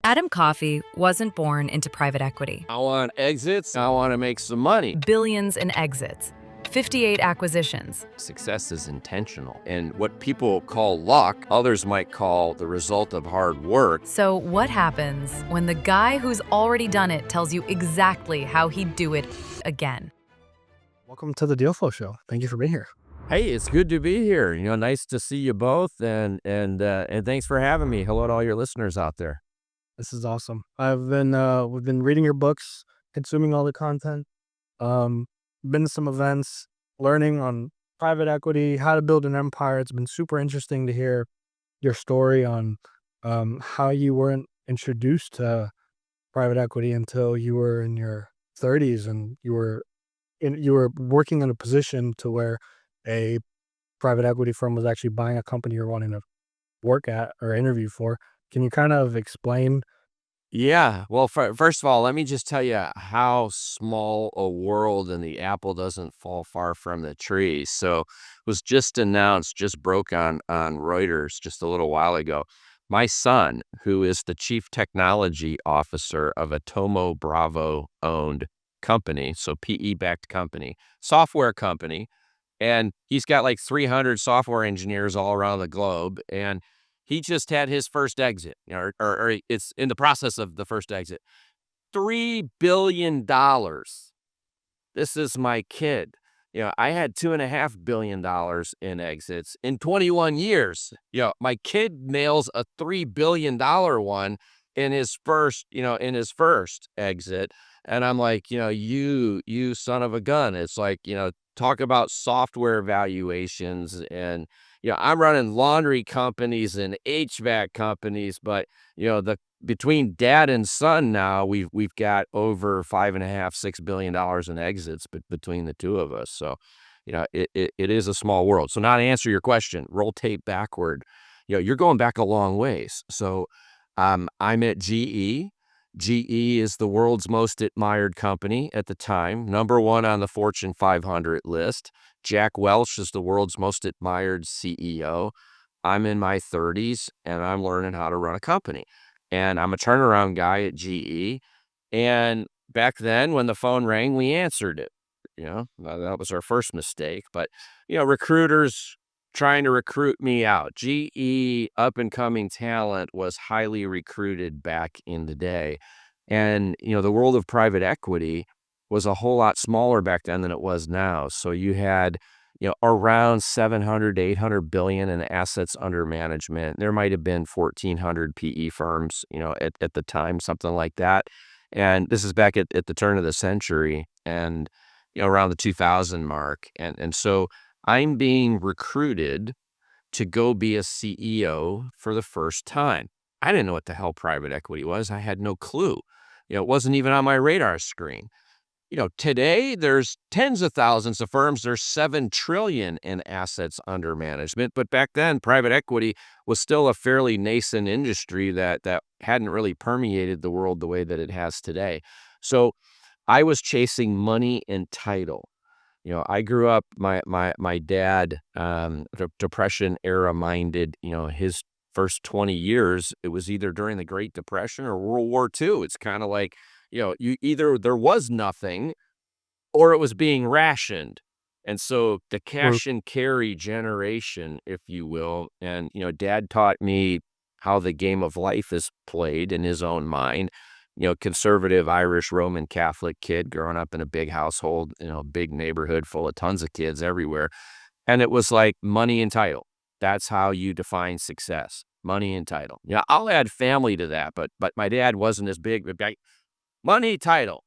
Adam Coffey wasn't born into private equity. I want exits. I want to make some money. Billions in exits, 58 acquisitions. Success is intentional. And what people call luck, others might call the result of hard work. So what happens when the guy who's already done it tells you exactly how he'd do it again? Welcome to the Deal Flow Show. Thank you for being here. Hey, it's good to be here. Nice to see you both, and thanks for having me. Hello to all your listeners out there. This is awesome. We've been reading your books, consuming all the content, been to some events, learning on private equity, how to build an empire. It's been super interesting to hear your story on how you weren't introduced to private equity until you were in your 30s, and you were working in a position to where a private equity firm was actually buying a company you're wanting to work at or interview for. Can you kind of explain? Yeah. Well, first of all, let me just tell you how small a world, and the apple doesn't fall far from the tree. So it was just announced, just broke on Reuters just a little while ago. My son, who is the chief technology officer of a Tomo Bravo owned company, so PE-backed company, software company, and he's got like 300 software engineers all around the globe, and he just had his first exit, or it's in the process of the first exit. $3 billion. This is my kid. I had $2.5 billion in exits in 21 years. My kid nails a $3 billion one in his first exit. And I'm like, you son of a gun. It's like, talk about software valuations, and I'm running laundry companies and HVAC companies, but between dad and son now, we've got over $5.5-6 billion in exits between the two of us. So it is a small world. So now to answer your question, roll tape backward. You're going back a long ways. So I'm at GE. GE is the world's most admired company at the time, number one on the Fortune 500 list. Jack Welch is the world's most admired CEO. I'm in my 30s, and I'm learning how to run a company. And I'm a turnaround guy at GE. And back then, when the phone rang, we answered it. That was our first mistake. But, recruiters trying to recruit me out. GE up-and-coming talent was highly recruited back in the day. And, the world of private equity was a whole lot smaller back then than it was now. So you had, around 700 to 800 billion in assets under management. There might have been 1,400 PE firms, at the time, something like that. And this is back at the turn of the century, and, around the 2000 mark. And so I'm being recruited to go be a CEO for the first time. I didn't know what the hell private equity was. I had no clue. It wasn't even on my radar screen. Today there's tens of thousands of firms. There's 7 trillion in assets under management. But back then, private equity was still a fairly nascent industry that hadn't really permeated the world the way that it has today. So I was chasing money and title. I grew up, my dad, Depression era minded, his first 20 years, it was either during the Great Depression or World War II. It's kind of like, you either there was nothing or it was being rationed. And so the cash and carry generation, if you will, and, dad taught me how the game of life is played in his own mind. Conservative Irish Roman Catholic kid growing up in a big household, big neighborhood full of tons of kids everywhere. And it was like money and title. That's how you define success, money and title. I'll add family to that, but my dad wasn't as big. But money, title.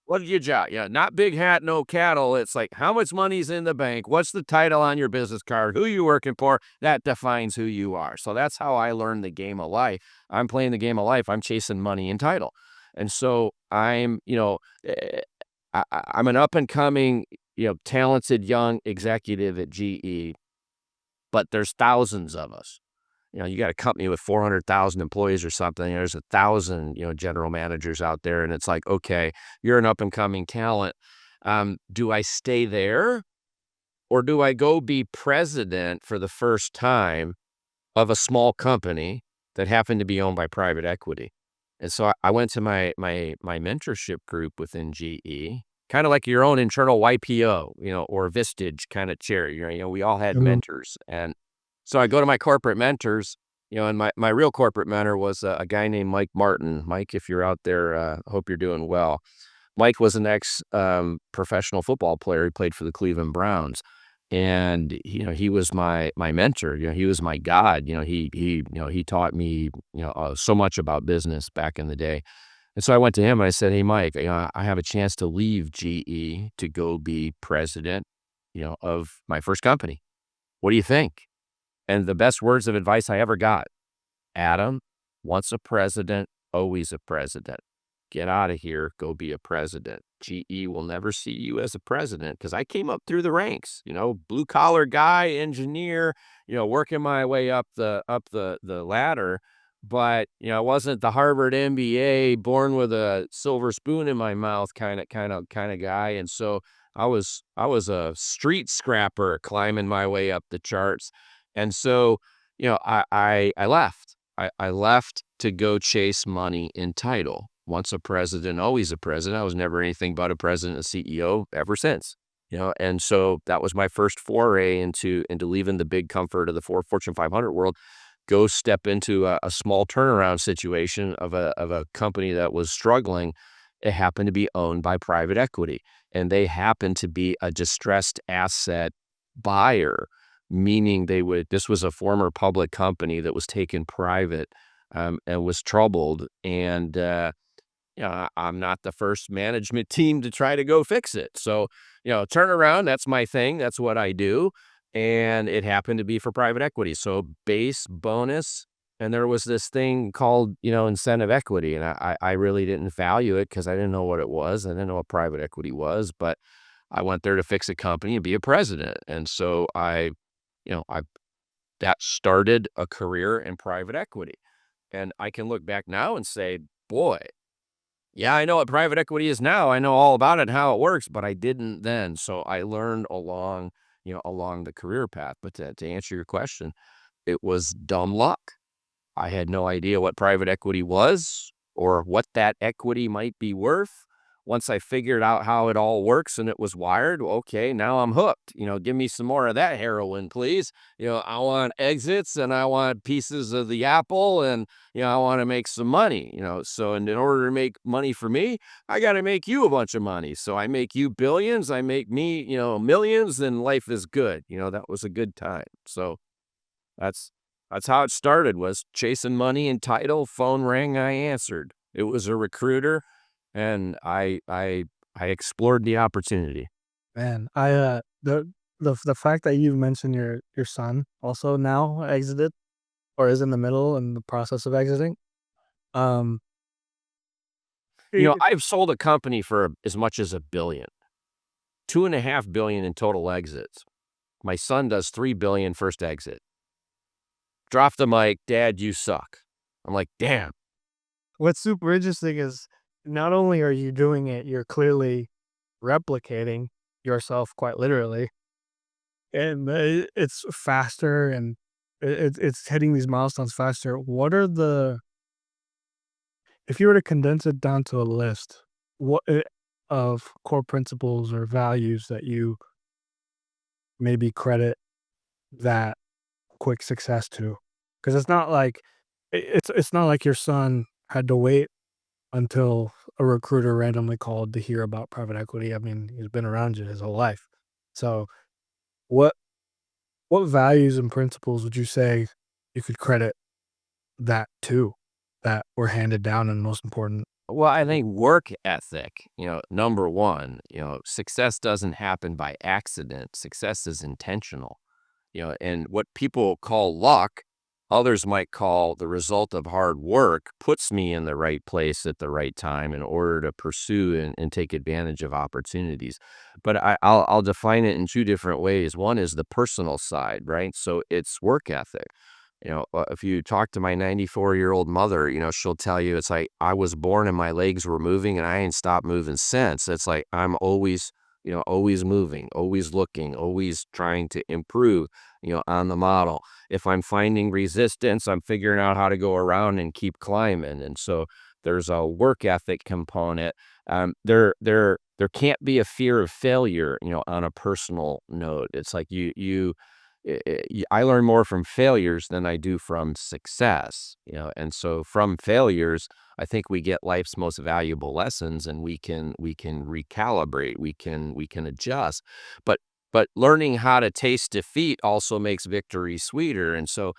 What did your job? Not big hat, no cattle. It's like, how much money's in the bank? What's the title on your business card? Who you working for? That defines who you are. So that's how I learned the game of life. I'm playing the game of life. I'm chasing money and title. And so I'm an up and coming, talented young executive at GE, but there's thousands of us. You got a company with 400,000 employees or something. There's 1,000, general managers out there. And it's like, okay, you're an up and coming talent. Do I stay there, or do I go be president for the first time of a small company that happened to be owned by private equity? And so I went to my mentorship group within GE, kind of like your own internal YPO, or Vistage kind of chair. We all had Mhm. mentors. And so I go to my corporate mentors, and my real corporate mentor was a guy named Mike Martin. Mike, if you're out there, hope you're doing well. Mike was an ex professional football player. He played for the Cleveland Browns. And he was my mentor. He was my god. He taught me so much about business back in the day. And so I went to him and I said, "Hey, Mike, I have a chance to leave GE to go be president, of my first company. What do you think?" And the best words of advice I ever got: "Adam, once a president, always a president. Get out of here, go be a president. GE will never see you as a president." Because I came up through the ranks, blue collar guy, engineer, working my way up the ladder. But I wasn't the Harvard MBA, born with a silver spoon in my mouth kind of guy. And so I was a street scrapper climbing my way up the charts. And so I left. I left to go chase money and title. Once a president, always a president. I was never anything but a president and CEO ever since. And so that was my first foray into leaving the big comfort of the Fortune 500 world, go step into a small turnaround situation of a company that was struggling. It happened to be owned by private equity, and they happened to be a distressed asset buyer, meaning this was a former public company that was taken private, and was troubled. And I'm not the first management team to try to go fix it. So, turnaround, that's my thing. That's what I do. And it happened to be for private equity. So base bonus. And there was this thing called, incentive equity. And I really didn't value it because I didn't know what it was. I didn't know what private equity was, but I went there to fix a company and be a president. And so I that started a career in private equity. And I can look back now and say, boy, yeah, I know what private equity is now. I know all about it and how it works, but I didn't then. So I learned along the career path. But to answer your question, it was dumb luck. I had no idea what private equity was or what that equity might be worth. Once I figured out how it all works and it was wired, okay, now I'm hooked. Give me some more of that heroin, please. I want exits and I want pieces of the apple, and I want to make some money. So in order to make money for me, I got to make you a bunch of money. So I make you billions, I make me, millions, and life is good. That was a good time. So that's that's how it started, was chasing money and title. Phone rang, I answered. It was a recruiter, and I explored the opportunity. Man, the fact that you mentioned your son also now exited or is in the middle in the process of exiting. Um, it I've sold a company for as much as $1 billion, 2.5 billion in total exits. My son does 3 billion first exit. Drop the mic, Dad, you suck. I'm like, damn. What's super interesting is not only are you doing it, you're clearly replicating yourself quite literally, and it's faster and it's hitting these milestones faster. What are the if you were to condense it down to a list, what of core principles or values that you maybe credit that quick success to? Because it's not like it's not like your son had to wait until a recruiter randomly called to hear about private equity. I mean, he's been around you his whole life. So, what what values and principles would you say you could credit that to, that were handed down and most important? Well, I think work ethic, number one, success doesn't happen by accident. Success is intentional. And what people call luck, others might call the result of hard work, puts me in the right place at the right time in order to pursue and take advantage of opportunities. But I'll define it in two different ways. One is the personal side, right? So it's work ethic. If you talk to my 94-year-old mother, she'll tell you it's like I was born and my legs were moving and I ain't stopped moving since. It's like I'm always moving, always looking, always trying to improve, on the model. If I'm finding resistance, I'm figuring out how to go around and keep climbing. And so There's a work ethic component. There can't be a fear of failure, on a personal note. It's like I learn more from failures than I do from success, and so from failures, I think we get life's most valuable lessons, and we can recalibrate, we can adjust. But learning how to taste defeat also makes victory sweeter. And so,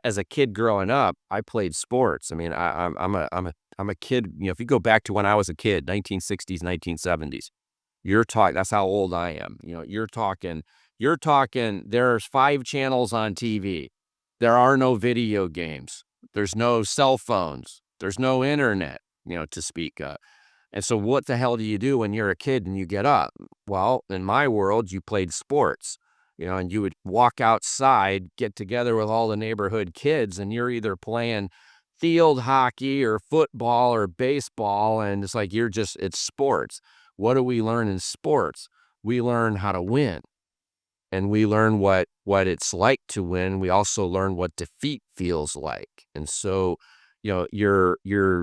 as a kid growing up, I played sports. I mean, I'm a kid. If you go back to when I was a kid, 1960s, 1970s, that's how old I am. You're talking, there's 5 channels on TV. There are no video games. There's no cell phones. There's no internet, to speak of. And so what the hell do you do when you're a kid and you get up? Well, in my world, you played sports, and you would walk outside, get together with all the neighborhood kids, and you're either playing field hockey or football or baseball. And it's like, it's sports. What do we learn in sports? We learn how to win, and we learn what it's like to win. We also learn what defeat feels like. And so, you're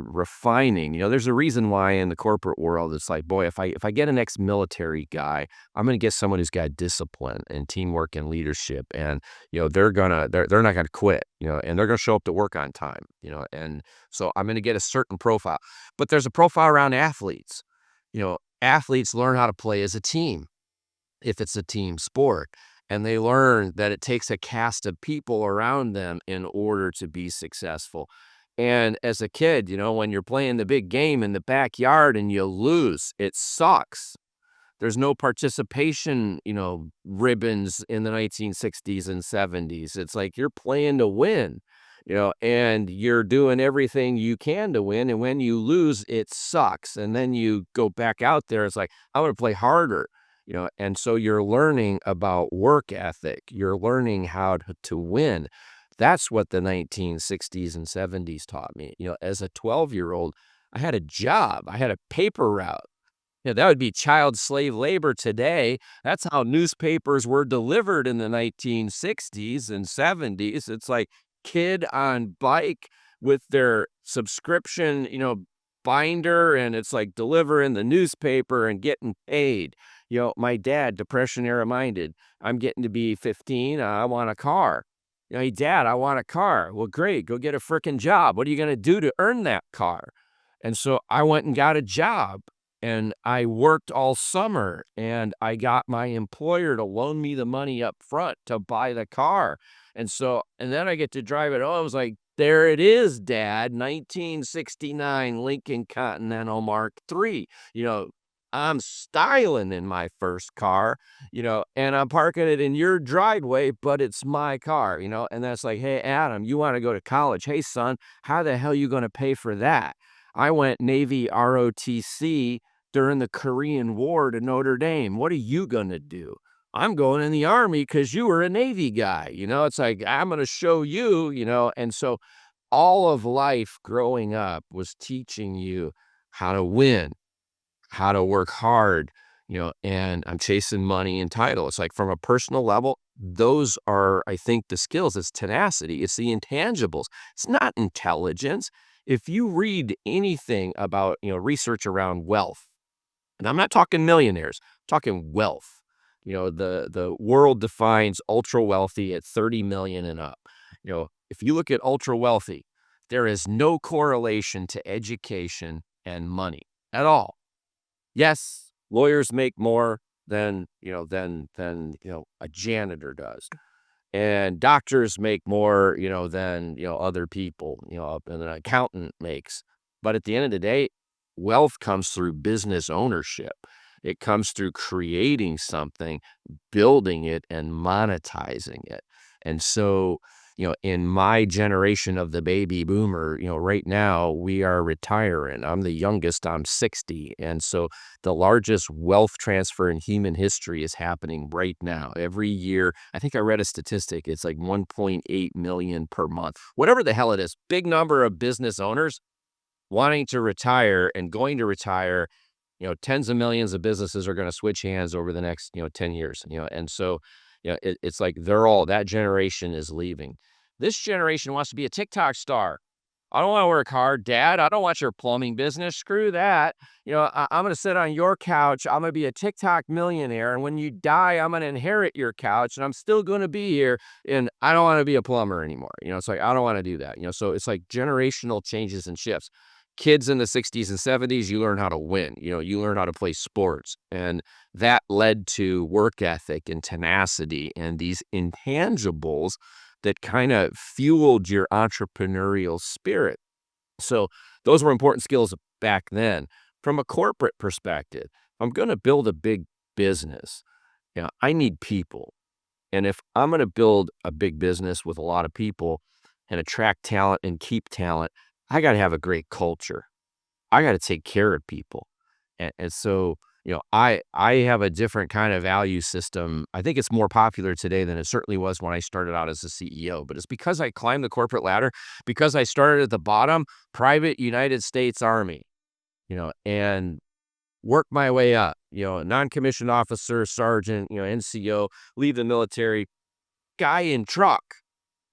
refining. There's a reason why in the corporate world it's like, boy, if I get an ex-military guy, I'm going to get someone who's got discipline and teamwork and leadership, and they're not gonna quit, and they're gonna show up to work on time, and so I'm going to get a certain profile. But there's a profile around athletes. Athletes learn how to play as a team if it's a team sport. And they learn that it takes a cast of people around them in order to be successful. And as a kid, when you're playing the big game in the backyard and you lose, it sucks. There's no participation, ribbons in the 1960s and 70s. It's like you're playing to win, and you're doing everything you can to win. And when you lose, it sucks. And then you go back out there. It's like, I want to play harder. And so you're learning about work ethic. You're learning how to win. That's what the 1960s and 70s taught me. As a 12-year-old, I had a job. I had a paper route. That would be child slave labor today. That's how newspapers were delivered in the 1960s and 70s. It's like kid on bike with their subscription, binder, and it's like delivering the newspaper and getting paid. My dad, Depression era minded. I'm getting to be 15. I want a car. Hey, Dad, I want a car. Well, great. Go get a frickin' job. What are you going to do to earn that car? And so I went and got a job, and I worked all summer, and I got my employer to loan me the money up front to buy the car. And then I get to drive it home. I was like, there it is, Dad, 1969 Lincoln Continental Mark III. I'm styling in my first car, and I'm parking it in your driveway, but it's my car, and that's like, hey, Adam, you want to go to college? Hey, son, how the hell are you going to pay for that? I went Navy ROTC during the Korean War to Notre Dame. What are you going to do? I'm going in the Army because you were a Navy guy. It's like, I'm going to show you, and so all of life growing up was teaching you how to win, how to work hard, and I'm chasing money and title. It's like, from a personal level, those are, I think, the skills. It's tenacity. It's the intangibles. It's not intelligence. If you read anything about, research around wealth, and I'm not talking millionaires, I'm talking wealth. The world defines ultra wealthy at 30 million and up. If you look at ultra wealthy, there is no correlation to education and money at all. Yes, lawyers make more than a janitor does. And doctors make more, than, other people, than an accountant makes. But at the end of the day, wealth comes through business ownership. It comes through creating something, building it, and monetizing it. And so, in my generation of the baby boomer, right now we are retiring. I'm the youngest, I'm 60. And so the largest wealth transfer in human history is happening right now. Every year, I think I read a statistic, it's like 1.8 million per month. Whatever the hell it is, big number of business owners wanting to retire and going to retire. Tens of millions of businesses are going to switch hands over the next, 10 years, and so, it's like that generation is leaving. This generation wants to be a TikTok star. I don't want to work hard, Dad. I don't want your plumbing business. Screw that. I'm going to sit on your couch. I'm going to be a TikTok millionaire. And when you die, I'm going to inherit your couch and I'm still going to be here. And I don't want to be a plumber anymore. It's like, I don't want to do that. So it's like generational changes and shifts. Kids in the 60s and 70s, you learn how to win. You learn how to play sports. And that led to work ethic and tenacity and these intangibles that kind of fueled your entrepreneurial spirit. So those were important skills back then. From a corporate perspective, if I'm going to build a big business, I need people. And if I'm going to build a big business with a lot of people and attract talent and keep talent, I got to have a great culture. I got to take care of people. And so, I have a different kind of value system. I think it's more popular today than it certainly was when I started out as a CEO, but it's because I climbed the corporate ladder, because I started at the bottom, private United States Army, and worked my way up, non-commissioned officer, sergeant, NCO, leave the military, guy in truck,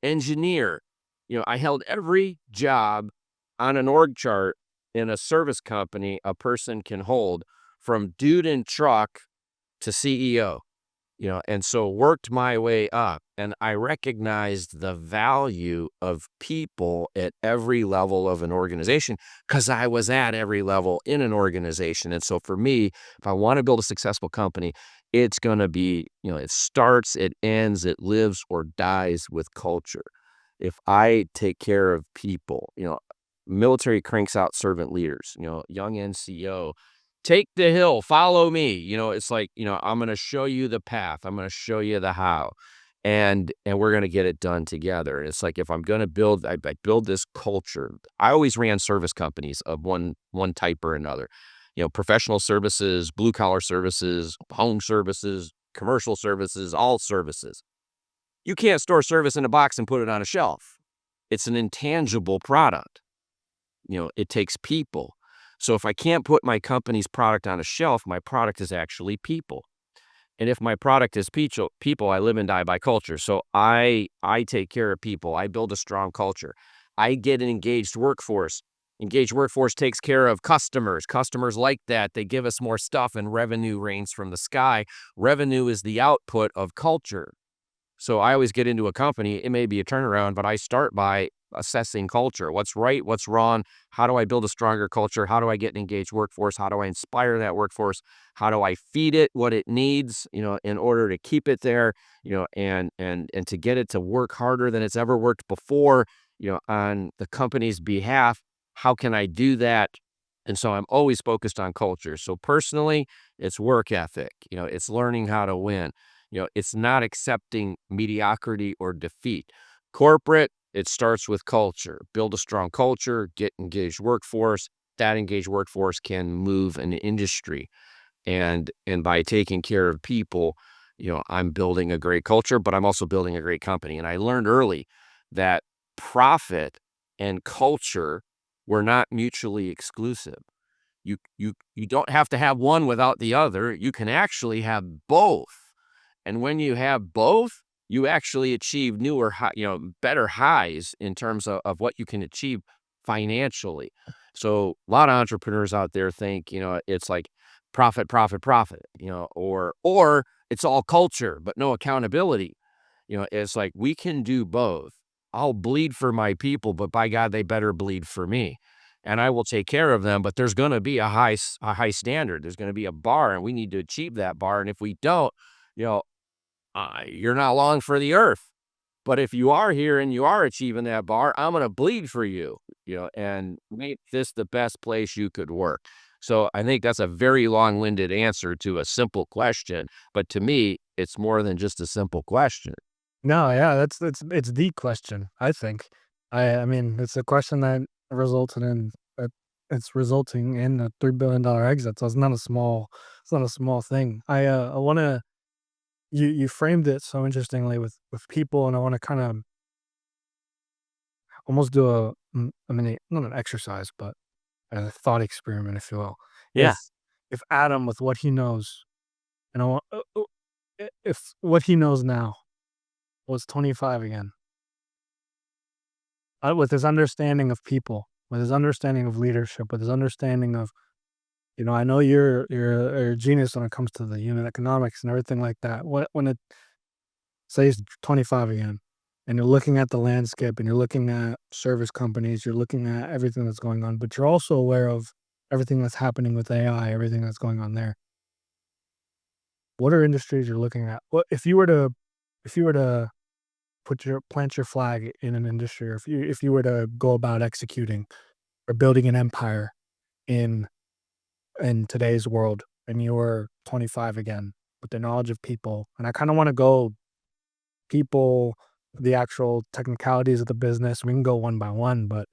engineer. I held every job on an org chart in a service company a person can hold, from dude in truck to CEO, and so worked my way up. And I recognized the value of people at every level of an organization because I was at every level in an organization. And so for me, if I want to build a successful company, it's going to be, it starts, it ends, it lives or dies with culture. If I take care of people, military cranks out servant leaders, young NCO, take the hill, follow me. It's like, I'm going to show you the path. I'm going to show you the how. And we're going to get it done together. And it's like, if I'm going to build, I build this culture. I always ran service companies of one type or another, professional services, blue collar services, home services, commercial services, all services. You can't store service in a box and put it on a shelf. It's an intangible product. It takes people. So if I can't put my company's product on a shelf, my product is actually people. And if my product is people, I live and die by culture. So I take care of people. I build a strong culture. I get an engaged workforce. Engaged workforce takes care of customers. Customers like that. They give us more stuff and revenue rains from the sky. Revenue is the output of culture. So I always get into a company, it may be a turnaround, but I start by assessing culture. What's right? What's wrong? How do I build a stronger culture? How do I get an engaged workforce? How do I inspire that workforce? How do I feed it what it needs, in order to keep it there, and to get it to work harder than it's ever worked before, on the company's behalf? How can I do that? And so I'm always focused on culture. So personally, it's work ethic, it's learning how to win. It's not accepting mediocrity or defeat. Corporate, it starts with culture. Build a strong culture, get engaged workforce. That engaged workforce can move an industry. And by taking care of people, I'm building a great culture, but I'm also building a great company. And I learned early that profit and culture were not mutually exclusive. You don't have to have one without the other. You can actually have both. And when you have both, you actually achieve newer, better highs in terms of what you can achieve financially. So a lot of entrepreneurs out there think, it's like profit, profit, profit, or it's all culture, but no accountability. It's like we can do both. I'll bleed for my people, but by God, they better bleed for me. And I will take care of them, but there's going to be a high standard. There's going to be a bar, and we need to achieve that bar. And if we don't, you know, you're not long for the earth. But if you are here and you are achieving that bar, I'm going to bleed for you, and make this the best place you could work. So I think that's a very long-winded answer to a simple question. But to me, it's more than just a simple question. No, yeah, it's the question, I think. I mean, it's a question that resulted in it's resulting in a $3 billion exit. So it's not a small thing. I want to you framed it so interestingly with people, and I want to kind of almost do I mean, not an exercise, but a thought experiment, if you will. Yeah. If Adam, with what he knows, and I want if what he knows now was 25 again, with his understanding of people, with his understanding of leadership, with his understanding of, I know you're a genius when it comes to the unit economics and everything like that. When it say he's 25 again, and you're looking at the landscape and you're looking at service companies, you're looking at everything that's going on, but you're also aware of everything that's happening with AI, everything that's going on there. What are industries you're looking at? What if you were to plant your flag in an industry, or if you were to go about executing or building an empire in today's world, and you were 25 again with the knowledge of people, and I kind of want to go people, the actual technicalities of the business. We can go one by one, but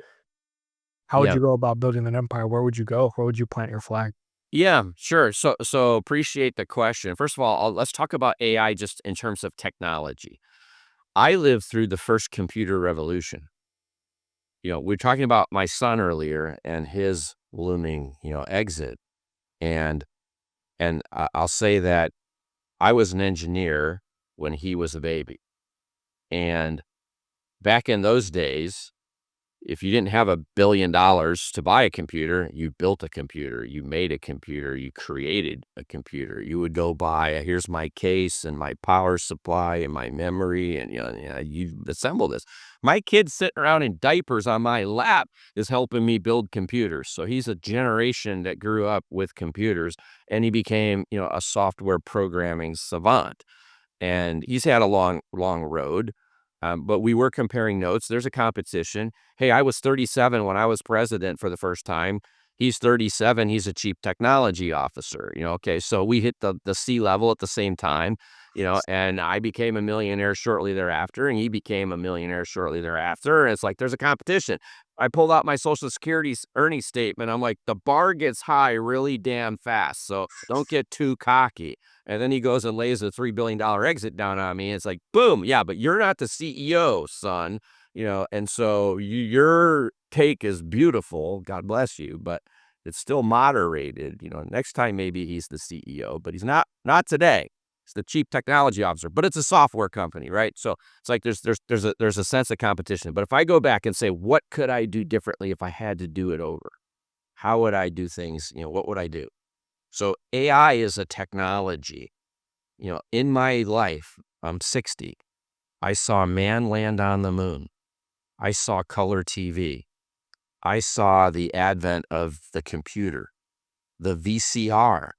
how would Yeah. you go about building an empire? Where would you go? Where would you plant your flag? Yeah, sure. So appreciate the question. First of all, let's talk about AI just in terms of technology. I lived through the first computer revolution. We were talking about my son earlier and his looming, exit. And I'll say that I was an engineer when he was a baby. And back in those days, if you didn't have $1 billion to buy a computer, you built a computer, you made a computer, you created a computer. You would go buy, here's my case and my power supply and my memory, and you assemble this. My kid sitting around in diapers on my lap is helping me build computers. So he's a generation that grew up with computers, and he became, a software programming savant. And he's had a long, long road. But we were comparing notes. There's a competition. Hey, I was 37 when I was president for the first time. He's 37. He's a chief technology officer. Okay, so we hit the C level at the same time. And I became a millionaire shortly thereafter, and he became a millionaire shortly thereafter. And it's like there's a competition. I pulled out my Social Security earnings statement. I'm like, the bar gets high really damn fast. So don't get too cocky. And then he goes and lays a $3 billion exit down on me. It's like, boom, yeah, but you're not the CEO, son. And so your take is beautiful. God bless you, but it's still moderated. Next time maybe he's the CEO, but he's not today. He's the chief technology officer, but it's a software company, right? So it's like there's a sense of competition. But if I go back and say, what could I do differently if I had to do it over? How would I do things? What would I do? So AI is a technology. In my life, I'm 60. I saw a man land on the moon. I saw color TV. I saw the advent of the computer, the VCR.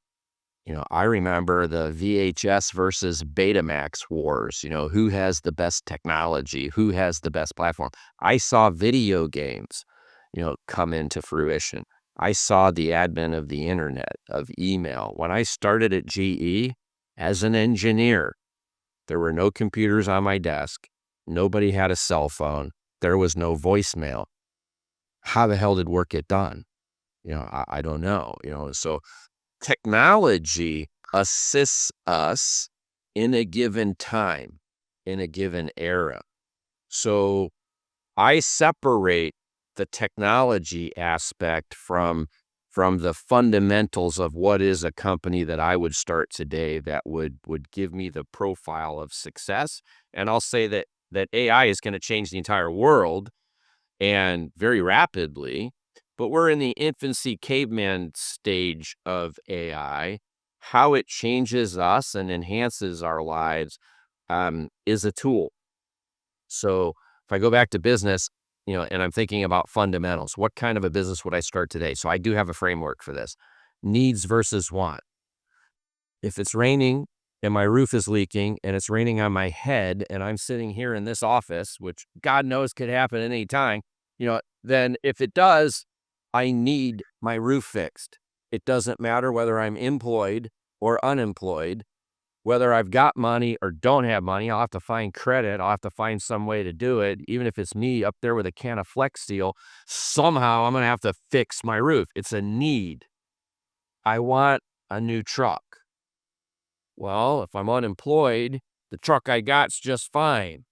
I remember the VHS versus Betamax wars. Who has the best technology? Who has the best platform? I saw video games, come into fruition. I saw the advent of the internet, of email. When I started at GE as an engineer, there were no computers on my desk. Nobody had a cell phone. There was no voicemail. How the hell did work get done? I don't know. So technology assists us in a given time, in a given era. So I separate the technology aspect from the fundamentals of what is a company that I would start today that would give me the profile of success. And I'll say that AI is going to change the entire world, and very rapidly, but we're in the infancy caveman stage of AI. How it changes us and enhances our lives is a tool. So if I go back to business, and I'm thinking about fundamentals, what kind of a business would I start today? So I do have a framework for this. Needs versus want. If it's raining and my roof is leaking and it's raining on my head and I'm sitting here in this office, which God knows could happen at any time, then if it does, I need my roof fixed. It doesn't matter whether I'm employed or unemployed, whether I've got money or don't have money. I'll have to find credit. I'll have to find some way to do it. Even if it's me up there with a can of Flex Seal, somehow I'm going to have to fix my roof. It's a need. I want a new truck. Well, if I'm unemployed, the truck I got's just fine.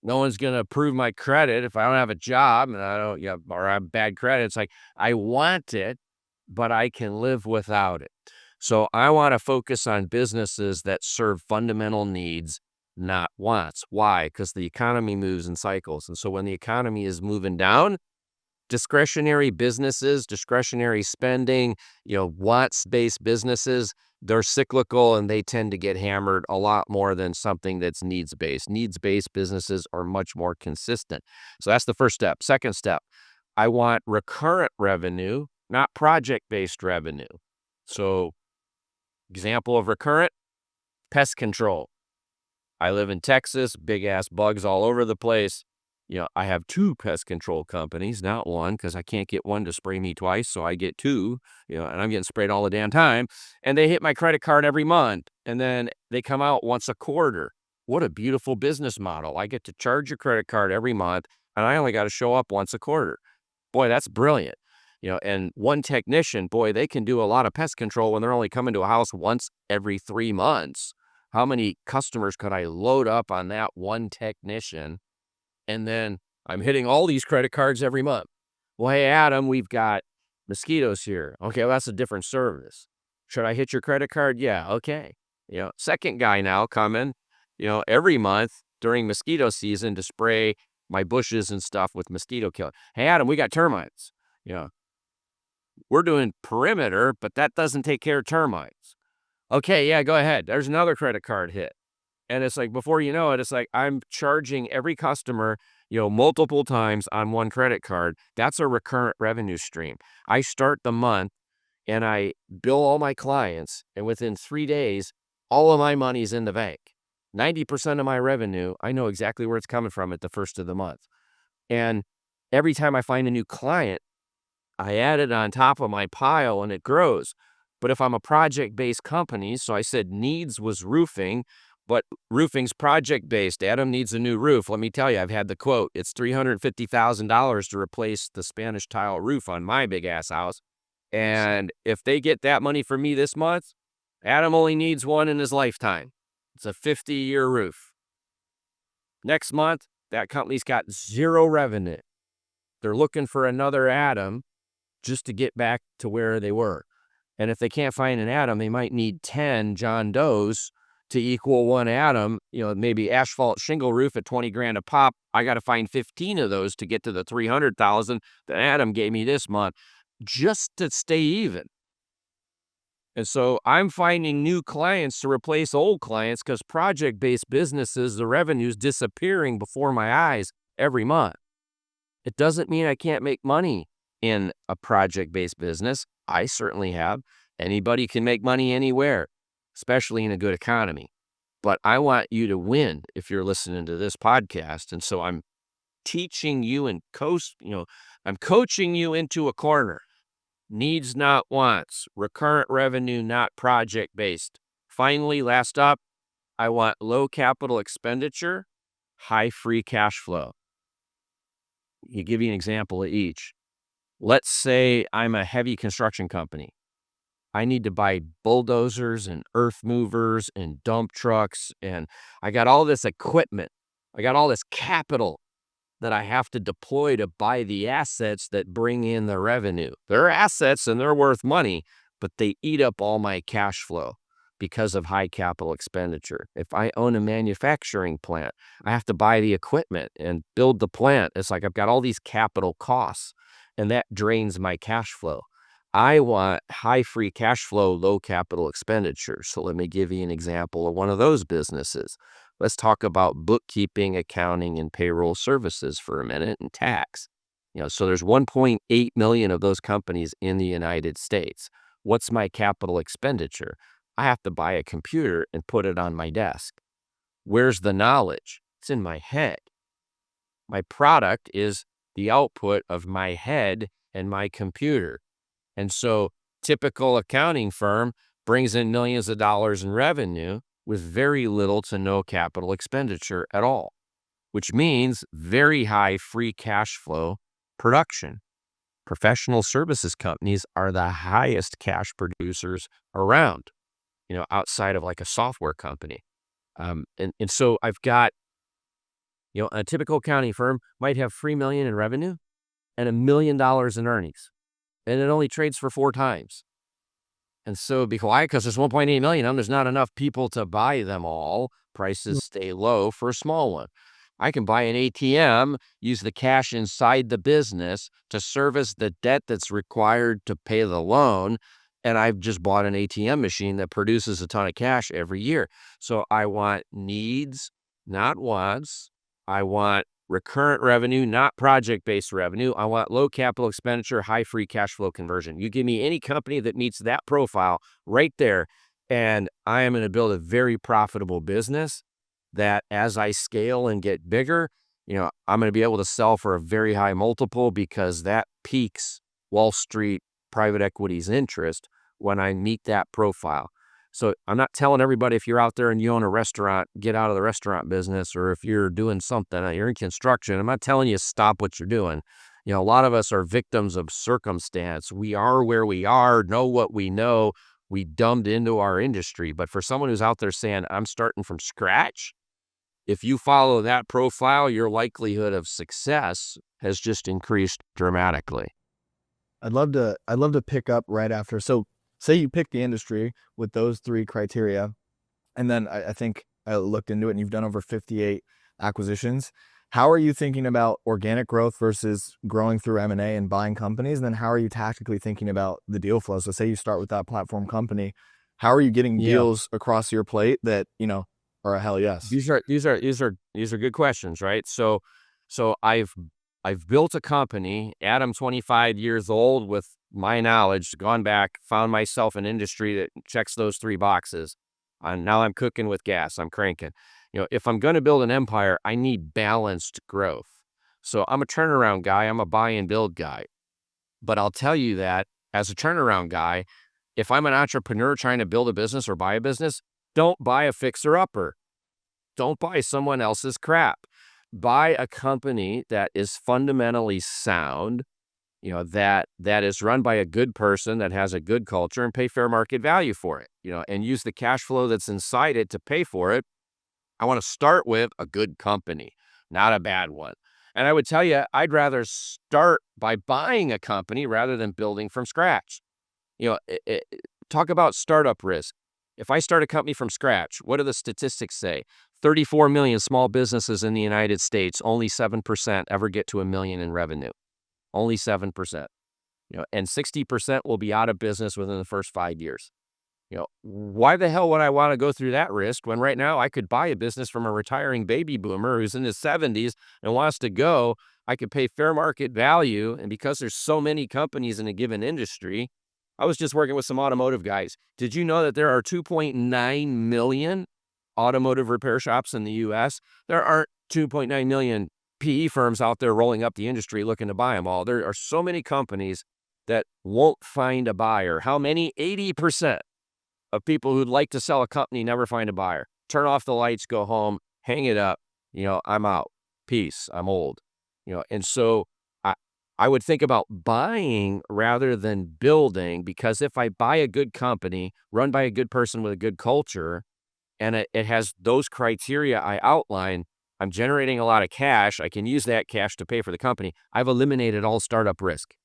No one's going to approve my credit if I don't have a job and or I have bad credit. It's like, I want it, but I can live without it. So I want to focus on businesses that serve fundamental needs not wants. Why? Because the economy moves in cycles. And so when the economy is moving down, discretionary businesses, discretionary spending, wants-based businesses, they're cyclical and they tend to get hammered a lot more than something that's needs-based. Needs-based businesses are much more consistent. So that's the first step. Second step, I want recurrent revenue, not project-based revenue. So example of recurrent, pest control. I live in Texas, big ass bugs all over the place. I have 2 pest control companies, not one, because I can't get one to spray me twice, so I get 2, and I'm getting sprayed all the damn time. And they hit my credit card every month, and then they come out once a quarter. What a beautiful business model. I get to charge your credit card every month, and I only got to show up once a quarter. Boy, that's brilliant. And one technician, boy, they can do a lot of pest control when they're only coming to a house once every 3 months. How many customers could I load up on that one technician? And then I'm hitting all these credit cards every month. Well, hey, Adam, we've got mosquitoes here. Okay, well, that's a different service. Should I hit your credit card? Yeah, okay. Second guy now coming, every month during mosquito season to spray my bushes and stuff with mosquito killer. Hey, Adam, we got termites. We're doing perimeter, but that doesn't take care of termites. Okay, yeah, go ahead. There's another credit card hit. And it's like, before you know it, it's like I'm charging every customer, multiple times on one credit card. That's a recurrent revenue stream. I start the month and I bill all my clients, and within 3 days, all of my money's in the bank. 90% of my revenue, I know exactly where it's coming from at the first of the month. And every time I find a new client, I add it on top of my pile and it grows. But if I'm a project-based company, so I said needs was roofing, but roofing's project-based. Adam needs a new roof. Let me tell you, I've had the quote. It's $350,000 to replace the Spanish tile roof on my big-ass house. And if they get that money from me this month, Adam only needs one in his lifetime. It's a 50-year roof. Next month, that company's got 0 revenue. They're looking for another Adam just to get back to where they were. And if they can't find an Adam, they might need 10 John Does to equal one Adam. Maybe asphalt shingle roof at 20 grand a pop. I got to find 15 of those to get to the 300,000 that Adam gave me this month just to stay even. And so I'm finding new clients to replace old clients because project-based businesses, the revenue's disappearing before my eyes every month. It doesn't mean I can't make money in a project-based business. I certainly have. Anybody can make money anywhere, especially in a good economy. But I want you to win if you're listening to this podcast. And so I'm teaching you and I'm coaching you into a corner. Needs, not wants. Recurrent revenue, not project-based. Finally, last up, I want low capital expenditure, high free cash flow. You give you an example of each. Let's say I'm a heavy construction company. I need to buy bulldozers and earth movers and dump trucks, and I got all this equipment. I got all this capital that I have to deploy to buy the assets that bring in the revenue. They're assets and they're worth money, but they eat up all my cash flow because of high capital expenditure. If I own a manufacturing plant, I have to buy the equipment and build the plant. It's like I've got all these capital costs, and that drains my cash flow. I want high free cash flow, low capital expenditure. So let me give you an example of one of those businesses. Let's talk about bookkeeping, accounting, and payroll services for a minute, and tax. So there's 1.8 million of those companies in the United States. What's my capital expenditure? I have to buy a computer and put it on my desk. Where's the knowledge? It's in my head. My product is the output of my head and my computer. And so typical accounting firm brings in millions of dollars in revenue with very little to no capital expenditure at all, which means very high free cash flow production. Professional services companies are the highest cash producers around, outside of like a software company. And so I've got, a typical accounting firm might have 3 million in revenue and $1 million in earnings, and it only trades for 4 times. And so be quiet because there's 1.8 million of them. There's not enough people to buy them all. Prices stay low for a small one. I can buy an ATM, use the cash inside the business to service the debt that's required to pay the loan. And I've just bought an ATM machine that produces a ton of cash every year. So I want needs, not wants. I want recurrent revenue, not project-based revenue. I want low capital expenditure, high free cash flow conversion. You give me any company that meets that profile right there, and I am going to build a very profitable business that as I scale and get bigger, I'm going to be able to sell for a very high multiple because that piques Wall Street private equity's interest when I meet that profile. So I'm not telling everybody if you're out there and you own a restaurant, get out of the restaurant business, or if you're doing something, you're in construction, I'm not telling you stop what you're doing. A lot of us are victims of circumstance. We are where we are, know what we know. We dumbed into our industry. But for someone who's out there saying, I'm starting from scratch, if you follow that profile, your likelihood of success has just increased dramatically. I'd love to pick up right after. So say you pick the industry with those 3 criteria, and then I think I looked into it and you've done over 58 acquisitions. How are you thinking about organic growth versus growing through M&A and buying companies? And then how are you tactically thinking about the deal flow? So say you start with that platform company, how are you getting deals across your plate that, are a hell yes? These are good questions, right? So I've built a company, Adam, 25 years old, with my knowledge, gone back, found myself an industry that checks those 3 boxes. And now I'm cooking with gas. I'm cranking. If I'm going to build an empire, I need balanced growth. So I'm a turnaround guy. I'm a buy and build guy. But I'll tell you that as a turnaround guy, if I'm an entrepreneur trying to build a business or buy a business, don't buy a fixer-upper. Don't buy someone else's crap. Buy a company that is fundamentally sound, that is run by a good person that has a good culture, and pay fair market value for it, and use the cash flow that's inside it to pay for it. I want to start with a good company, not a bad one. And I would tell you, I'd rather start by buying a company rather than building from scratch. Talk about startup risk. If I start a company from scratch, what do the statistics say? 34 million small businesses in the United States, only 7% ever get to $1 million in revenue. Only 7%. And 60% will be out of business within the first 5 years. Why the hell would I want to go through that risk when right now I could buy a business from a retiring baby boomer who's in his 70s and wants to go? I could pay fair market value. And because there's so many companies in a given industry, I was just working with some automotive guys. Did you know that there are 2.9 million automotive repair shops in the U.S.? There aren't 2.9 million PE firms out there rolling up the industry looking to buy them all. There are so many companies that won't find a buyer. How many? 80% of people who'd like to sell a company never find a buyer. Turn off the lights, go home, hang it up. I'm out. Peace. I'm old. And so I would think about buying rather than building, because if I buy a good company run by a good person with a good culture, and it has those criteria I outline, I'm generating a lot of cash. I can use that cash to pay for the company. I've eliminated all startup risk.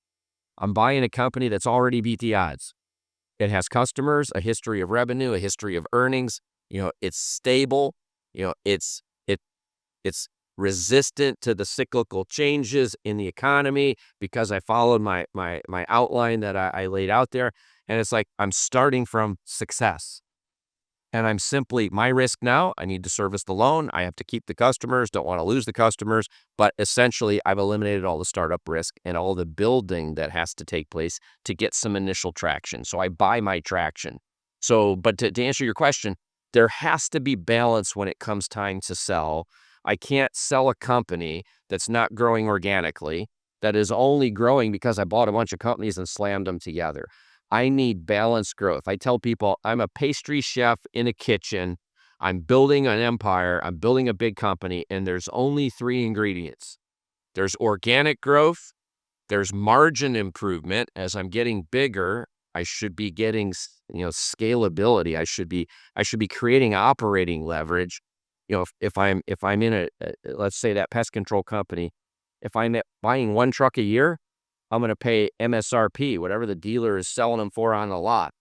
I'm buying a company that's already beat the odds. It has customers, a history of revenue, a history of earnings. It's stable. It's resistant to the cyclical changes in the economy because I followed my outline that I laid out there. And it's like I'm starting from success. And I'm simply, my risk now, I need to service the loan. I have to keep the customers, don't want to lose the customers. But essentially, I've eliminated all the startup risk and all the building that has to take place to get some initial traction. So I buy my traction. But to answer your question, there has to be balance when it comes time to sell. I can't sell a company that's not growing organically, that is only growing because I bought a bunch of companies and slammed them together. I need balanced growth. I tell people I'm a pastry chef in a kitchen. I'm building an empire. I'm building a big company, and there's only 3 ingredients. There's organic growth. There's margin improvement. As I'm getting bigger, I should be getting, scalability. I should be creating operating leverage. If I'm in let's say that pest control company, if I'm buying 1 truck a year, I'm going to pay MSRP, whatever the dealer is selling them for on the lot.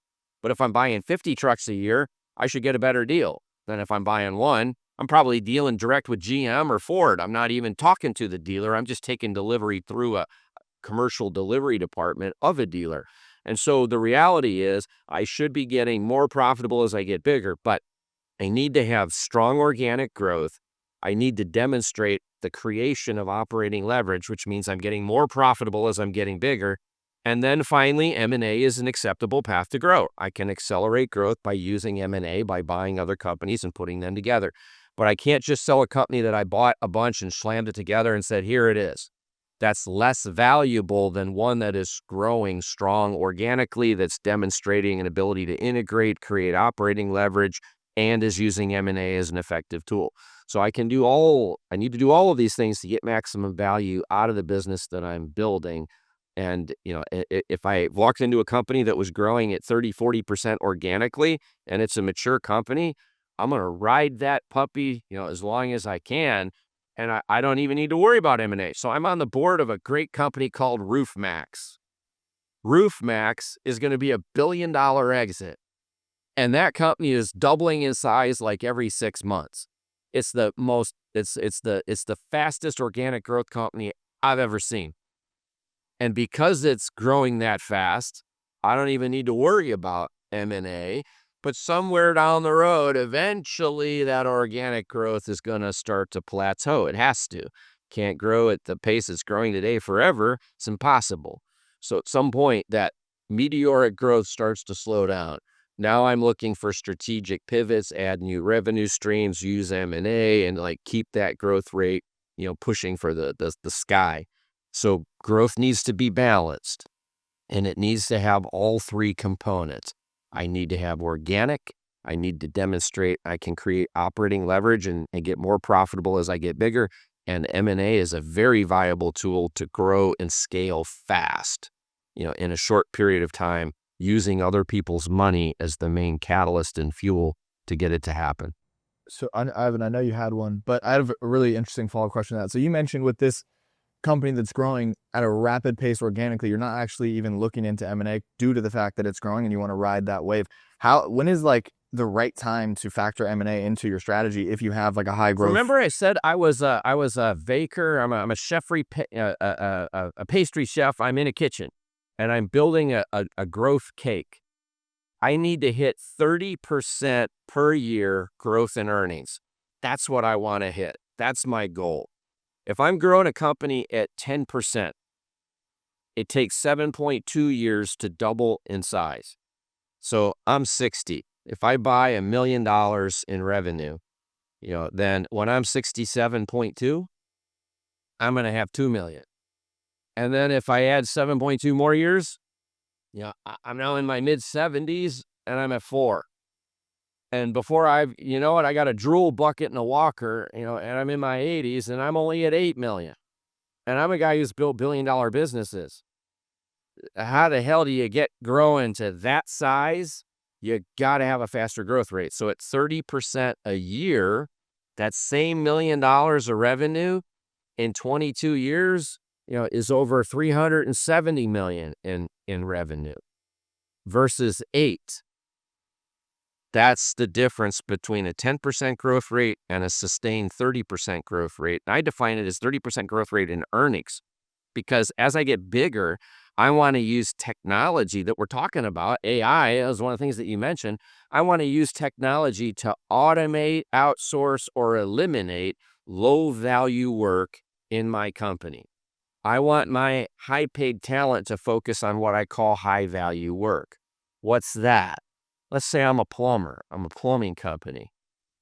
But if I'm buying 50 trucks a year, I should get a better deal than if I'm buying one. I'm probably dealing direct with GM or Ford. I'm not even talking to the dealer. I'm just taking delivery through a commercial delivery department of a dealer. And so the reality is I should be getting more profitable as I get bigger, but I need to have strong organic growth. I need to demonstrate the creation of operating leverage, which means I'm getting more profitable as I'm getting bigger. And then finally, M&A is an acceptable path to grow. I can accelerate growth by using M&A, by buying other companies and putting them together. But I can't just sell a company that I bought a bunch and slammed it together and said, here it is. That's less valuable than one that is growing strong organically, that's demonstrating an ability to integrate, create operating leverage, and is using M&A as an effective tool. So I need to do all of these things to get maximum value out of the business that I'm building. And, if I walked into a company that was growing at 30, 40% organically, and it's a mature company, I'm going to ride that puppy, as long as I can. And I don't even need to worry about M&A. So I'm on the board of a great company called RoofMax. RoofMax is going to be $1 billion exit. And that company is doubling in size like every 6 months. It's the fastest organic growth company I've ever seen. And because it's growing that fast, I don't even need to worry about M&A. But somewhere down the road, eventually that organic growth is going to start to plateau. It has to. Can't grow at the pace it's growing today forever. It's impossible. So at some point, that meteoric growth starts to slow down. Now I'm looking for strategic pivots, add new revenue streams, use M&A, and keep that growth rate, pushing for the sky. So growth needs to be balanced, and it needs to have all three components. I need to have organic. I need to demonstrate I can create operating leverage and get more profitable as I get bigger. And M&A is a very viable tool to grow and scale fast, in a short period of time, using other people's money as the main catalyst and fuel to get it to happen. So, Ivan, I know you had one, but I have a really interesting follow-up question to that. So you mentioned with this company that's growing at a rapid pace organically, you're not actually even looking into M&A due to the fact that it's growing and you want to ride that wave. When is the right time to factor M&A into your strategy if you have a high growth? Remember I said I was a baker. I'm a chefry, a pastry chef. I'm in a kitchen and I'm building a growth cake. I need to hit 30% per year growth in earnings. That's what I want to hit. That's my goal. If I'm growing a company at 10%, it takes 7.2 years to double in size. So I'm 60. If I buy $1 million in revenue, then when I'm 67.2, I'm going to have 2 million. And then if I add 7.2 more years, I'm now in my mid 70s and I'm at 4. And before I got a drool bucket and a walker, and I'm in my 80s and I'm only at 8 million. And I'm a guy who's built $1 billion businesses. How the hell do you get growing to that size? You got to have a faster growth rate. So at 30% a year, that same $1 million of revenue in 22 years, is over 370 million in revenue versus 8. That's the difference between a 10% growth rate and a sustained 30% growth rate. And I define it as 30% growth rate in earnings, because as I get bigger, I want to use technology that we're talking about. AI is one of the things that you mentioned. I want to use technology to automate, outsource, or eliminate low-value work in my company. I want my high-paid talent to focus on what I call high-value work. What's that? Let's say I'm a plumber. I'm a plumbing company.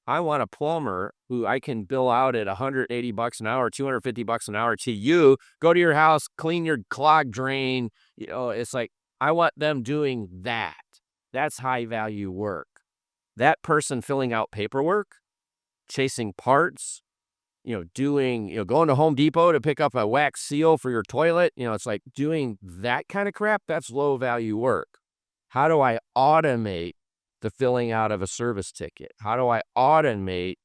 I want a plumber who I can bill out at $180 an hour, $250 an hour to you. Go to your house, clean your clogged drain. It's I want them doing that. That's high value work. That person filling out paperwork, chasing parts, going to Home Depot to pick up a wax seal for your toilet. It's doing that kind of crap. That's low value work. How do I automate the filling out of a service ticket? How do I automate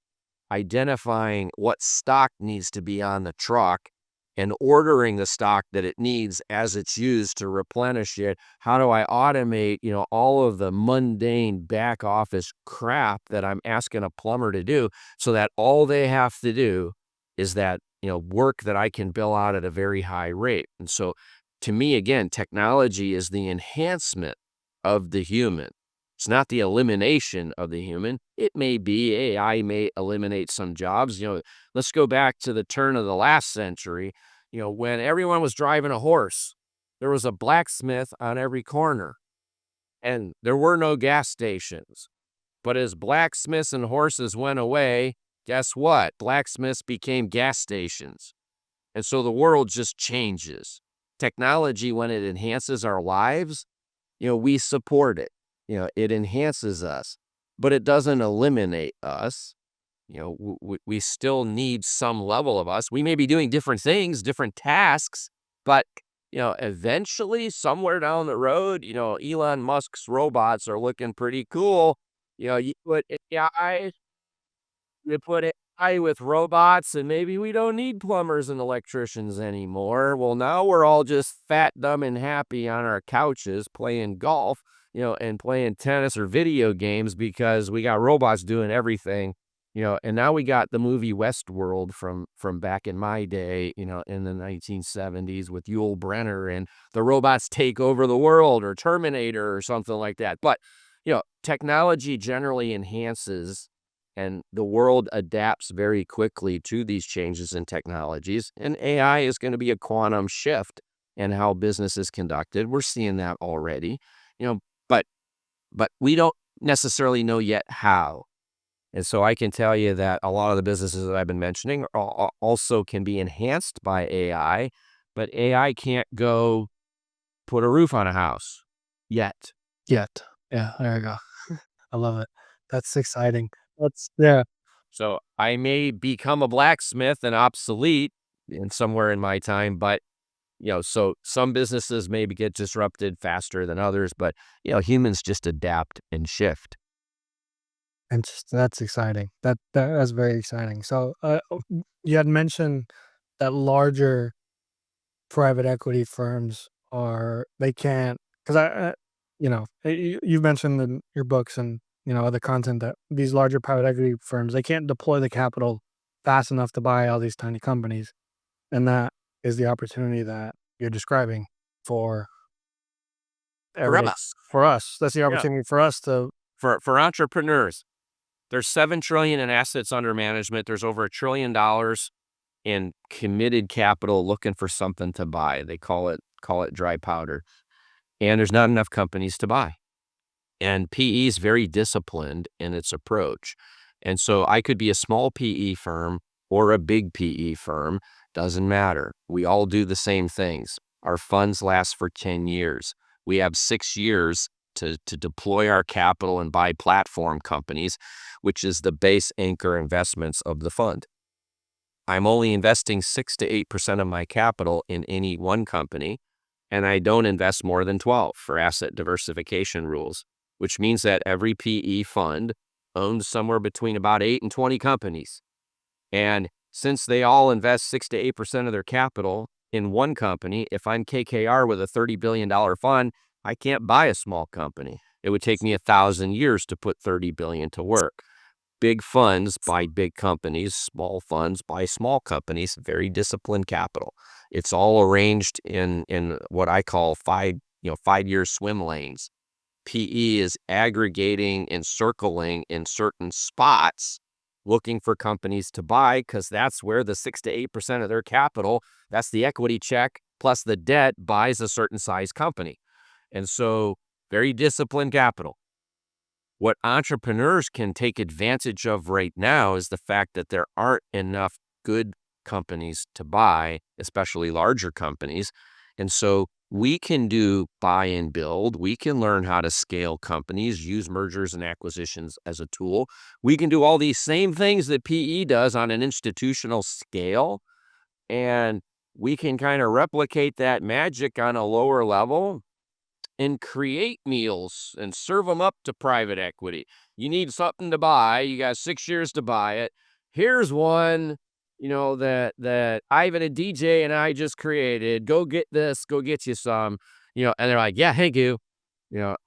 identifying what stock needs to be on the truck and ordering the stock that it needs as it's used to replenish it? How do I automate, all of the mundane back office crap that I'm asking a plumber to do so that all they have to do is that, work that I can bill out at a very high rate? And so to me, again, technology is the enhancement of the human. It's not the elimination of the human. It may be AI may eliminate some jobs. Let's go back to the turn of the last century. When everyone was driving a horse, there was a blacksmith on every corner, and there were no gas stations. But as blacksmiths and horses went away, guess what? Blacksmiths became gas stations. And so the world just changes. Technology, when it enhances our lives, we support it. It enhances us, but it doesn't eliminate us. We still need some level of us. We may be doing different things, different tasks, but, eventually somewhere down the road, Elon Musk's robots are looking pretty cool. You put AI with robots, and maybe we don't need plumbers and electricians anymore. Well, now we're all just fat, dumb, and happy on our couches playing golf, and playing tennis or video games because we got robots doing everything. And now we got the movie Westworld from back in my day, in the 1970s with Yul Brynner, and the robots take over the world, or Terminator or something like that. But, technology generally enhances, and the world adapts very quickly to these changes in technologies. And AI is going to be a quantum shift in how business is conducted. We're seeing that already, but we don't necessarily know yet how. And so I can tell you that a lot of the businesses that I've been mentioning also can be enhanced by AI, but AI can't go put a roof on a house yet. Yet. Yeah, there you go. I love it. That's exciting. Yeah. So I may become a blacksmith and obsolete somewhere in my time, but so some businesses maybe get disrupted faster than others, but humans just adapt and shift. And that's exciting. That's very exciting. So, you had mentioned that larger private equity firms they can't, because you've mentioned in your books and other content that these larger private equity firms, they can't deploy the capital fast enough to buy all these tiny companies, and that is the opportunity that you're describing for us. For us, that's the Yeah. opportunity for us to. For entrepreneurs, there's $7 trillion in assets under management. There's over $1 trillion in committed capital looking for something to buy. They call it dry powder. And there's not enough companies to buy. And PE is very disciplined in its approach. And so I could be a small PE firm or a big PE firm, doesn't matter. We all do the same things. Our funds last for 10 years. We have 6 years to deploy our capital and buy platform companies, which is the base anchor investments of the fund. I'm only investing 6 to 8% of my capital in any one company, and I don't invest more than 12 for asset diversification rules, which means that every PE fund owns somewhere between about 8 and 20 companies. And since they all invest 6 to 8% of their capital in one company, if I'm KKR with a $30 billion fund, I can't buy a small company. It would take me 1,000 years to put $30 billion to work. Big funds buy big companies, small funds buy small companies, very disciplined capital. It's all arranged in what I call 5-year swim lanes. PE is aggregating and circling in certain spots, looking for companies to buy, because that's where the 6 to 8% of their capital, that's the equity check plus the debt, buys a certain size company. And so very disciplined capital. What entrepreneurs can take advantage of right now is the fact that there aren't enough good companies to buy, especially larger companies. And so we can do buy and build. We can learn how to scale companies, use mergers and acquisitions as a tool. We can do all these same things that PE does on an institutional scale. And we can kind of replicate that magic on a lower level and create meals and serve them up to private equity. You need something to buy. You got 6 years to buy it. Here's one. that Ivan and DJ and I just created. Go get this, go get you some, and they're like, yeah, hey, you,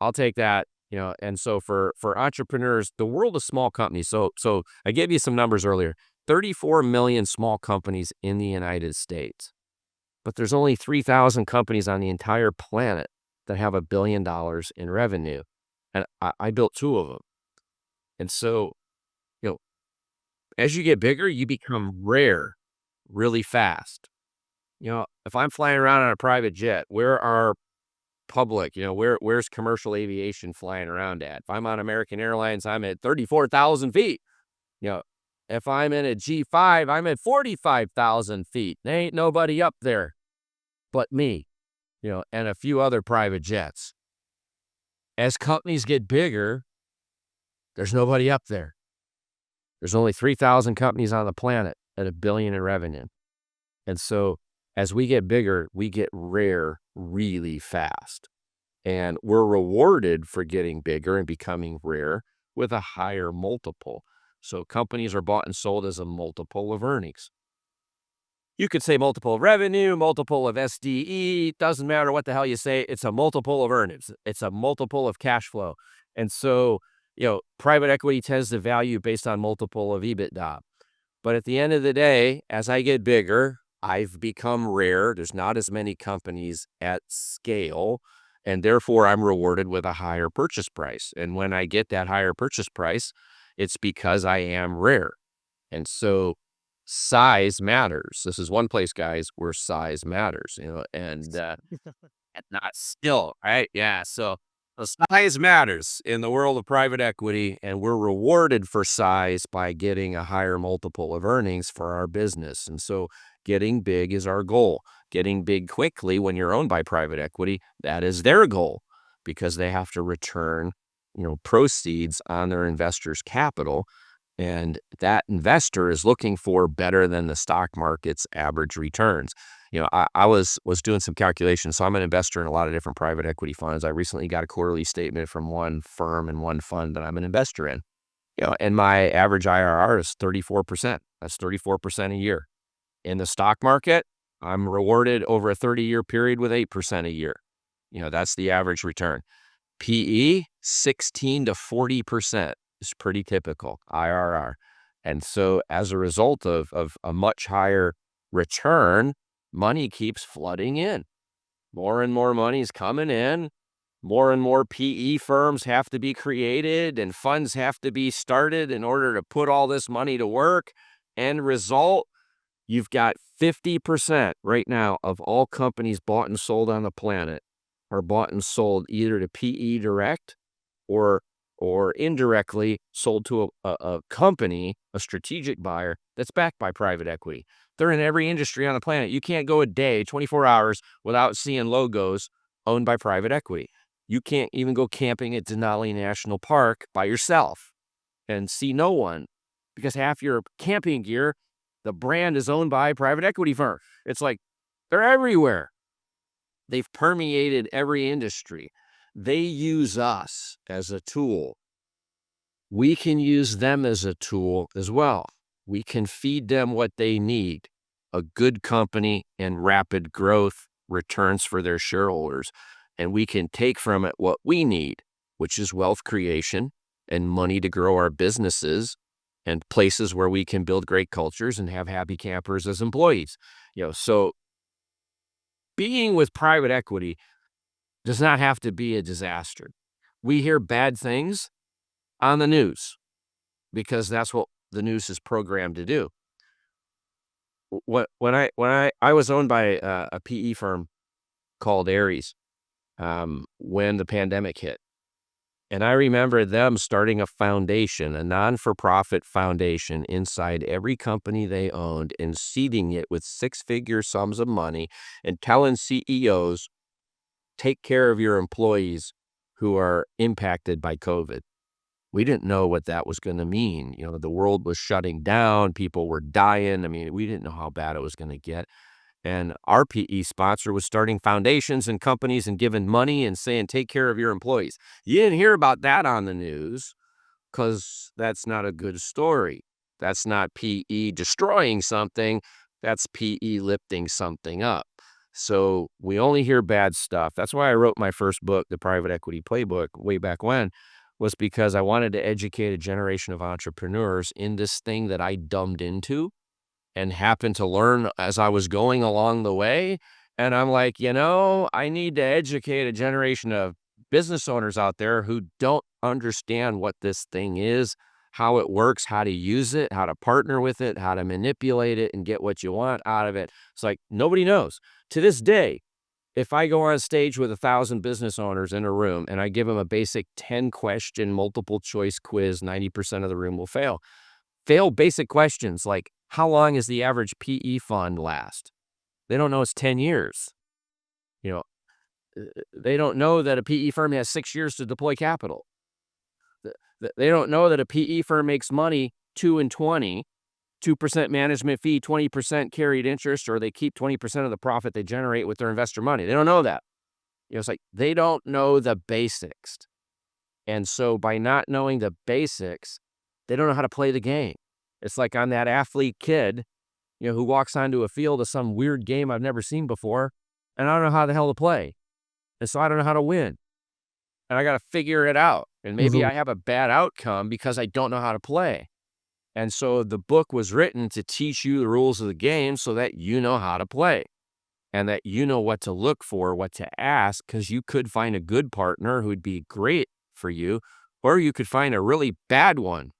I'll take that. And so for entrepreneurs, the world of small companies. So I gave you some numbers earlier. 34 million small companies in the United States, but there's only 3,000 companies on the entire planet that have $1 billion in revenue, and I built 2 of them. And so, you know, as you get bigger, you become rare really fast. If I'm flying around on a private jet, where are public, where's commercial aviation flying around at? If I'm on American Airlines, I'm at 34,000 feet. You know, if I'm in a G5, I'm at 45,000 feet. There ain't nobody up there but me, and a few other private jets. As companies get bigger, there's nobody up there. There's only 3,000 companies on the planet at $1 billion in revenue. And so as we get bigger, we get rare really fast. And we're rewarded for getting bigger and becoming rare with a higher multiple. So companies are bought and sold as a multiple of earnings. You could say multiple of revenue, multiple of SDE, doesn't matter what the hell you say. It's a multiple of earnings. It's a multiple of cash flow. And so, private equity tends to value based on multiple of EBITDA. But at the end of the day, as I get bigger, I've become rare. There's not as many companies at scale, and therefore I'm rewarded with a higher purchase price. And when I get that higher purchase price, it's because I am rare. And so size matters. This is one place, guys, where size matters, and not still, right? Yeah. So the size matters in the world of private equity, and we're rewarded for size by getting a higher multiple of earnings for our business. And so getting big is our goal. Getting big quickly when you're owned by private equity, that is their goal, because they have to return, proceeds on their investors' capital. And that investor is looking for better than the stock market's average returns. I was doing some calculations. So I'm an investor in a lot of different private equity funds. I recently got a quarterly statement from one firm and one fund that I'm an investor in. And my average IRR is 34%. That's 34% a year. In the stock market, I'm rewarded over a 30-year period with 8% a year. That's the average return. PE, 16 to 40%. Is pretty typical IRR. And so as a result of a much higher return, money keeps flooding in. More and more money is coming in. More and more PE firms have to be created and funds have to be started in order to put all this money to work. End result, you've got 50% right now of all companies bought and sold on the planet are bought and sold either to PE direct or indirectly sold to a company, a strategic buyer that's backed by private equity. They're in every industry on the planet. You can't go a day, 24 hours, without seeing logos owned by private equity. You can't even go camping at Denali National Park by yourself and see no one, because half your camping gear, the brand is owned by a private equity firm. It's like they're everywhere. They've permeated every industry. They use us as a tool. We can use them as a tool as well. We can feed them what they need, a good company and rapid growth returns for their shareholders. And we can take from it what we need, which is wealth creation and money to grow our businesses and places where we can build great cultures and have happy campers as employees. So being with private equity does not have to be a disaster. We hear bad things on the news because that's what the news is programmed to do. When I was owned by a PE firm called Ares when the pandemic hit, and I remember them starting a foundation, a non-for-profit foundation inside every company they owned and seeding it with six-figure sums of money and telling CEOs, take care of your employees who are impacted by COVID. We didn't know what that was going to mean. The world was shutting down. People were dying. We didn't know how bad it was going to get. And our PE sponsor was starting foundations and companies and giving money and saying, take care of your employees. You didn't hear about that on the news because that's not a good story. That's not PE destroying something. That's PE lifting something up. So we only hear bad stuff. That's why I wrote my first book, The Private Equity Playbook, way back when, was because I wanted to educate a generation of entrepreneurs in this thing that I dumbed into and happened to learn as I was going along the way. And I'm like, I need to educate a generation of business owners out there who don't understand what this thing is, how it works, how to use it, how to partner with it, how to manipulate it and get what you want out of it. It's like nobody knows. To this day, if I go on stage with 1,000 business owners in a room and I give them a basic 10-question multiple choice quiz, 90% of the room will fail. Fail basic questions like, how long is the average PE fund last? They don't know it's 10 years. You know, they don't know that a PE firm has 6 years to deploy capital. They don't know that a PE firm makes money 2 and 20, 2% management fee, 20% carried interest, or they keep 20% of the profit they generate with their investor money. They don't know that. It's like they don't know the basics. And so by not knowing the basics, they don't know how to play the game. It's like I'm that athlete kid, who walks onto a field of some weird game I've never seen before, and I don't know how the hell to play. And so I don't know how to win. And I got to figure it out. And maybe I have a bad outcome because I don't know how to play. And so the book was written to teach you the rules of the game so that you know how to play and that you know what to look for, what to ask, because you could find a good partner who'd be great for you, or you could find a really bad one.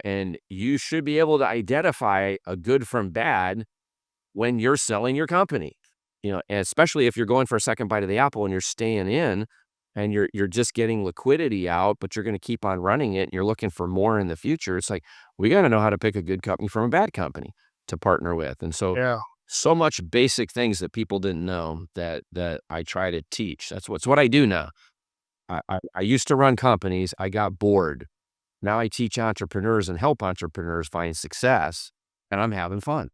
And you should be able to identify a good from bad when you're selling your company, and especially if you're going for a second bite of the apple and you're staying in and you're just getting liquidity out, but you're going to keep on running it and you're looking for more in the future. It's like, we got to know how to pick a good company from a bad company to partner with. And so much basic things that people didn't know that I try to teach. That's what I do now. I used to run companies. I got bored. Now I teach entrepreneurs and help entrepreneurs find success, and I'm having fun.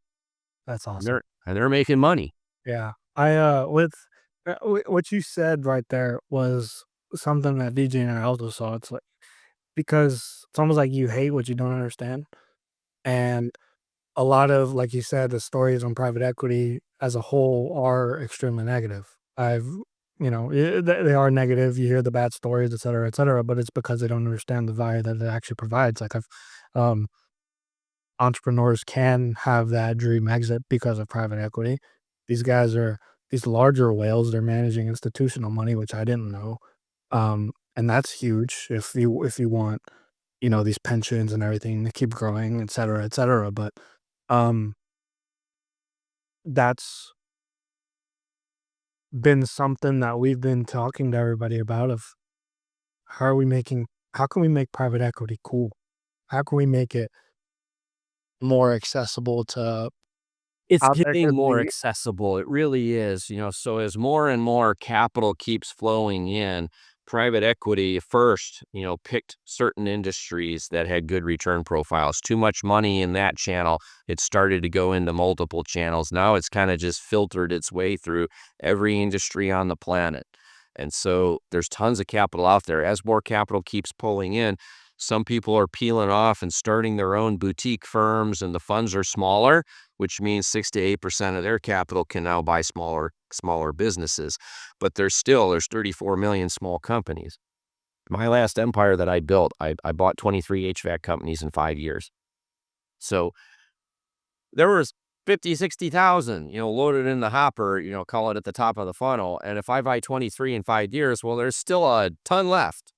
That's awesome. And they're making money. Yeah. What you said right there was something that DJ and I also saw. It's like, because it's almost like you hate what you don't understand. And a lot of, like you said, the stories on private equity as a whole are extremely negative. They are negative. You hear the bad stories, et cetera, but it's because they don't understand the value that it actually provides. Like entrepreneurs can have that dream exit because of private equity. These guys are these larger whales. They're managing institutional money, which I didn't know. And that's huge if you want, these pensions and everything to keep growing, et cetera, et cetera. But that's been something that we've been talking to everybody about of how can we make private equity cool? How can we make it more accessible to It's how there getting could more be. accessible. It really is, so as more and more capital keeps flowing in, private equity first, picked certain industries that had good return profiles. Too much money in that channel, it started to go into multiple channels. Now it's kind of just filtered its way through every industry on the planet. And so there's tons of capital out there. As more capital keeps pulling in, some people are peeling off and starting their own boutique firms, and the funds are smaller, which means 6 to 8% of their capital can now buy smaller businesses. But there's 34 million small companies. My last empire that I built, I bought 23 HVAC companies in 5 years. So there was 50, 60,000, loaded in the hopper, call it at the top of the funnel. And if I buy 23 in 5 years, well, there's still a ton left.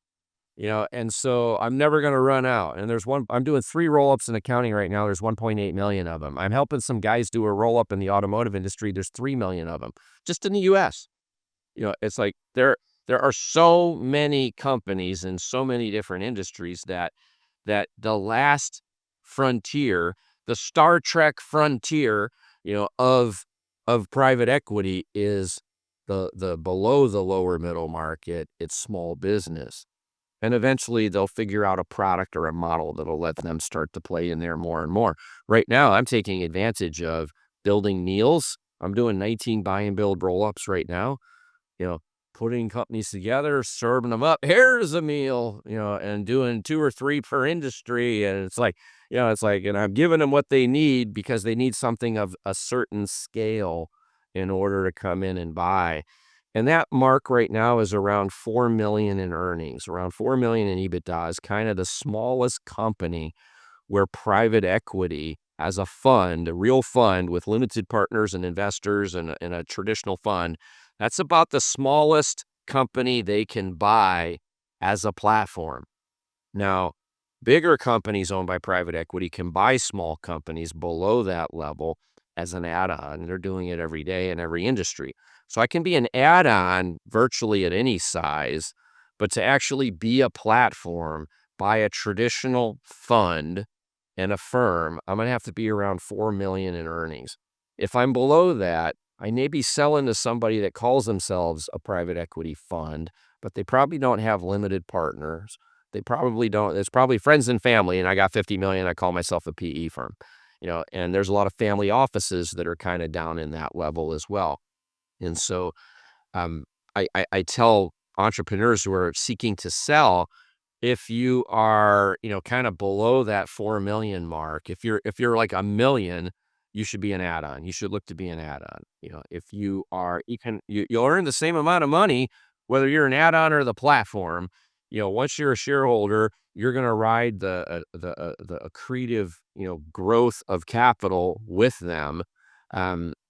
And so I'm never going to run out. And I'm doing 3 roll-ups in accounting right now. There's 1.8 million of them. I'm helping some guys do a roll-up in the automotive industry. There's 3 million of them just in the US. It's like there are so many companies in so many different industries that the last frontier, the Star Trek frontier, of private equity is the below the lower middle market. It's small business. And eventually they'll figure out a product or a model that'll let them start to play in there more and more. Right now, I'm taking advantage of building meals. I'm doing 19 buy and build roll-ups right now, putting companies together, serving them up. Here's a meal, and doing 2 or 3 per industry. And it's like, It's like, and I'm giving them what they need because they need something of a certain scale in order to come in and buy. And that mark right now is around 4 million in earnings, around 4 million in EBITDA is kind of the smallest company where private equity as a fund, a real fund with limited partners and investors and a traditional fund, that's about the smallest company they can buy as a platform. Now, bigger companies owned by private equity can buy small companies below that level as an add-on. They're doing it every day in every industry. So I can be an add-on virtually at any size, but to actually be a platform, buy a traditional fund and a firm, I'm going to have to be around 4 million in earnings. If I'm below that, I may be selling to somebody that calls themselves a private equity fund, but they probably don't have limited partners. They probably don't. It's probably friends and family, and I got 50 million. I call myself a PE firm, and there's a lot of family offices that are kind of down in that level as well. And so um, I tell entrepreneurs who are seeking to sell, if you are, kind of below that 4 million mark, if you're like a million, you should be an add-on. You should look to be an add-on. If you are, you'll earn the same amount of money, whether you're an add-on or the platform. Once you're a shareholder, you're going to ride the accretive, growth of capital with them.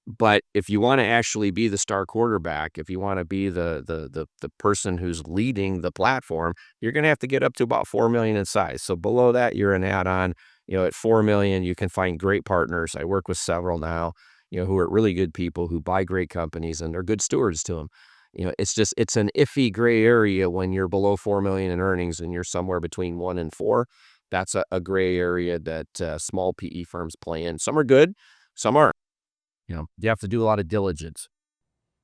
But if you want to actually be the star quarterback, if you want to be the person who's leading the platform, you're going to have to get up to about 4 million in size. So below that, you're an add-on. At 4 million, you can find great partners. I work with several now, who are really good people who buy great companies and they're good stewards to them. It's an iffy gray area when you're below 4 million in earnings and you're somewhere between 1 and 4. That's a gray area that small PE firms play in. Some are good, some aren't. You have to do a lot of diligence.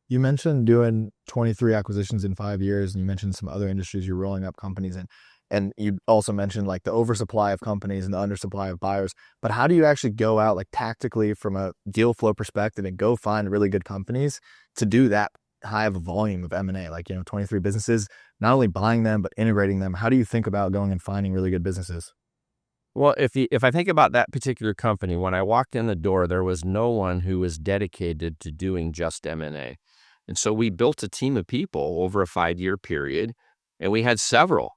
You mentioned doing 23 acquisitions in 5 years, and you mentioned some other industries you're rolling up companies in. And you also mentioned like the oversupply of companies and the undersupply of buyers. But how do you actually go out like tactically from a deal flow perspective and go find really good companies to do that high of a volume of M&A? Like, 23 businesses, not only buying them, but integrating them. How do you think about going and finding really good businesses? Well, if I think about that particular company, when I walked in the door, there was no one who was dedicated to doing just M&A. And so we built a team of people over a 5-year period, and we had several.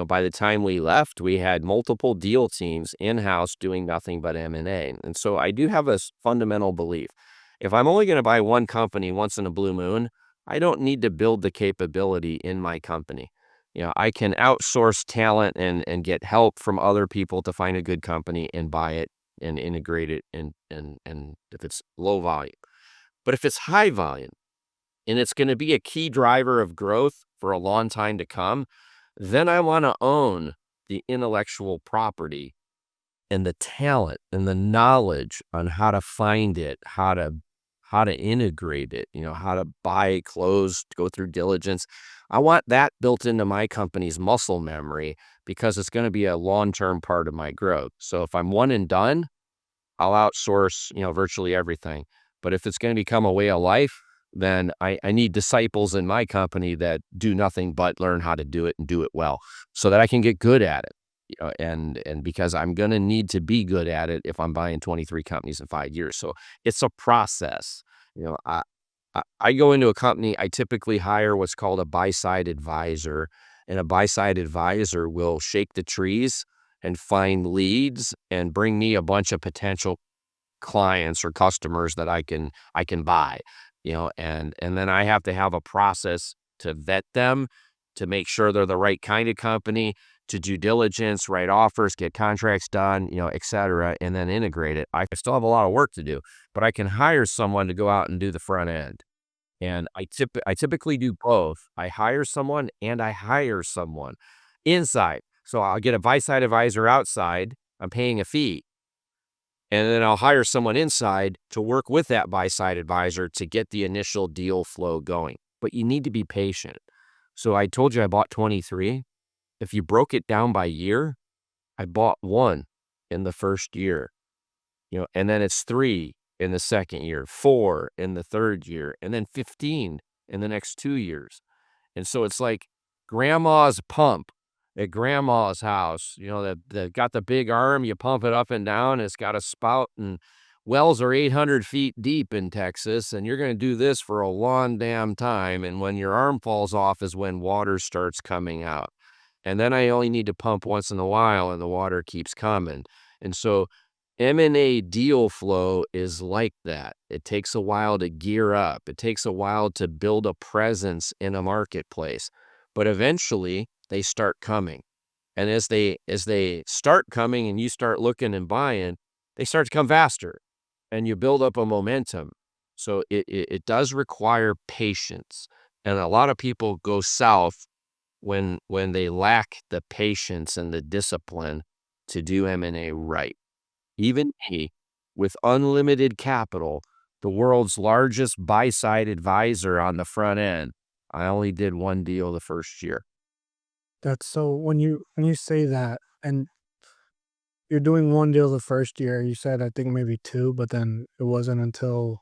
By the time we left, we had multiple deal teams in-house doing nothing but M&A. And so I do have a fundamental belief. If I'm only going to buy one company once in a blue moon, I don't need to build the capability in my company. I can outsource talent and get help from other people to find a good company and buy it and integrate it and if it's low volume. But if it's high volume and it's going to be a key driver of growth for a long time to come, then I want to own the intellectual property and the talent and the knowledge on how to find it, how to integrate it, how to buy, close, go through diligence. I want that built into my company's muscle memory because it's going to be a long-term part of my growth. So if I'm one and done, I'll outsource, virtually everything. But if it's going to become a way of life, then I need disciples in my company that do nothing but learn how to do it and do it well so that I can get good at it. And because I'm going to need to be good at it if I'm buying 23 companies in 5 years. So it's a process. I go into a company, I typically hire what's called a buy-side advisor, and a buy-side advisor will shake the trees and find leads and bring me a bunch of potential clients or customers that I can buy, and then I have to have a process to vet them, to make sure they're the right kind of company, to due diligence, write offers, get contracts done, et cetera, and then integrate it. I still have a lot of work to do, but I can hire someone to go out and do the front end. And I typically do both. I hire someone and I hire someone inside. So I'll get a buy-side advisor outside. I'm paying a fee. And then I'll hire someone inside to work with that buy-side advisor to get the initial deal flow going. But you need to be patient. So I told you I bought 23. If you broke it down by year, I bought 1 in the first year, and then it's 3 in the second year, 4 in the third year, and then 15 in the next 2 years. And so it's like grandma's pump. at grandma's house, that got the big arm, you pump it up and down, it's got a spout, and wells are 800 feet deep in Texas, and you're going to do this for a long damn time. And when your arm falls off is when water starts coming out. And then I only need to pump once in a while, and the water keeps coming. And so M&A deal flow is like that. It takes a while to gear up. It takes a while to build a presence in a marketplace. But eventually, they start coming. And as they start coming and you start looking and buying, they start to come faster, and you build up a momentum. So it does require patience. And a lot of people go south when they lack the patience and the discipline to do M&A right. Even me, with unlimited capital, the world's largest buy-side advisor on the front end, I only did one deal the first year. That's so when you say that and you're doing one deal the first year, you said I think maybe two, but then it wasn't until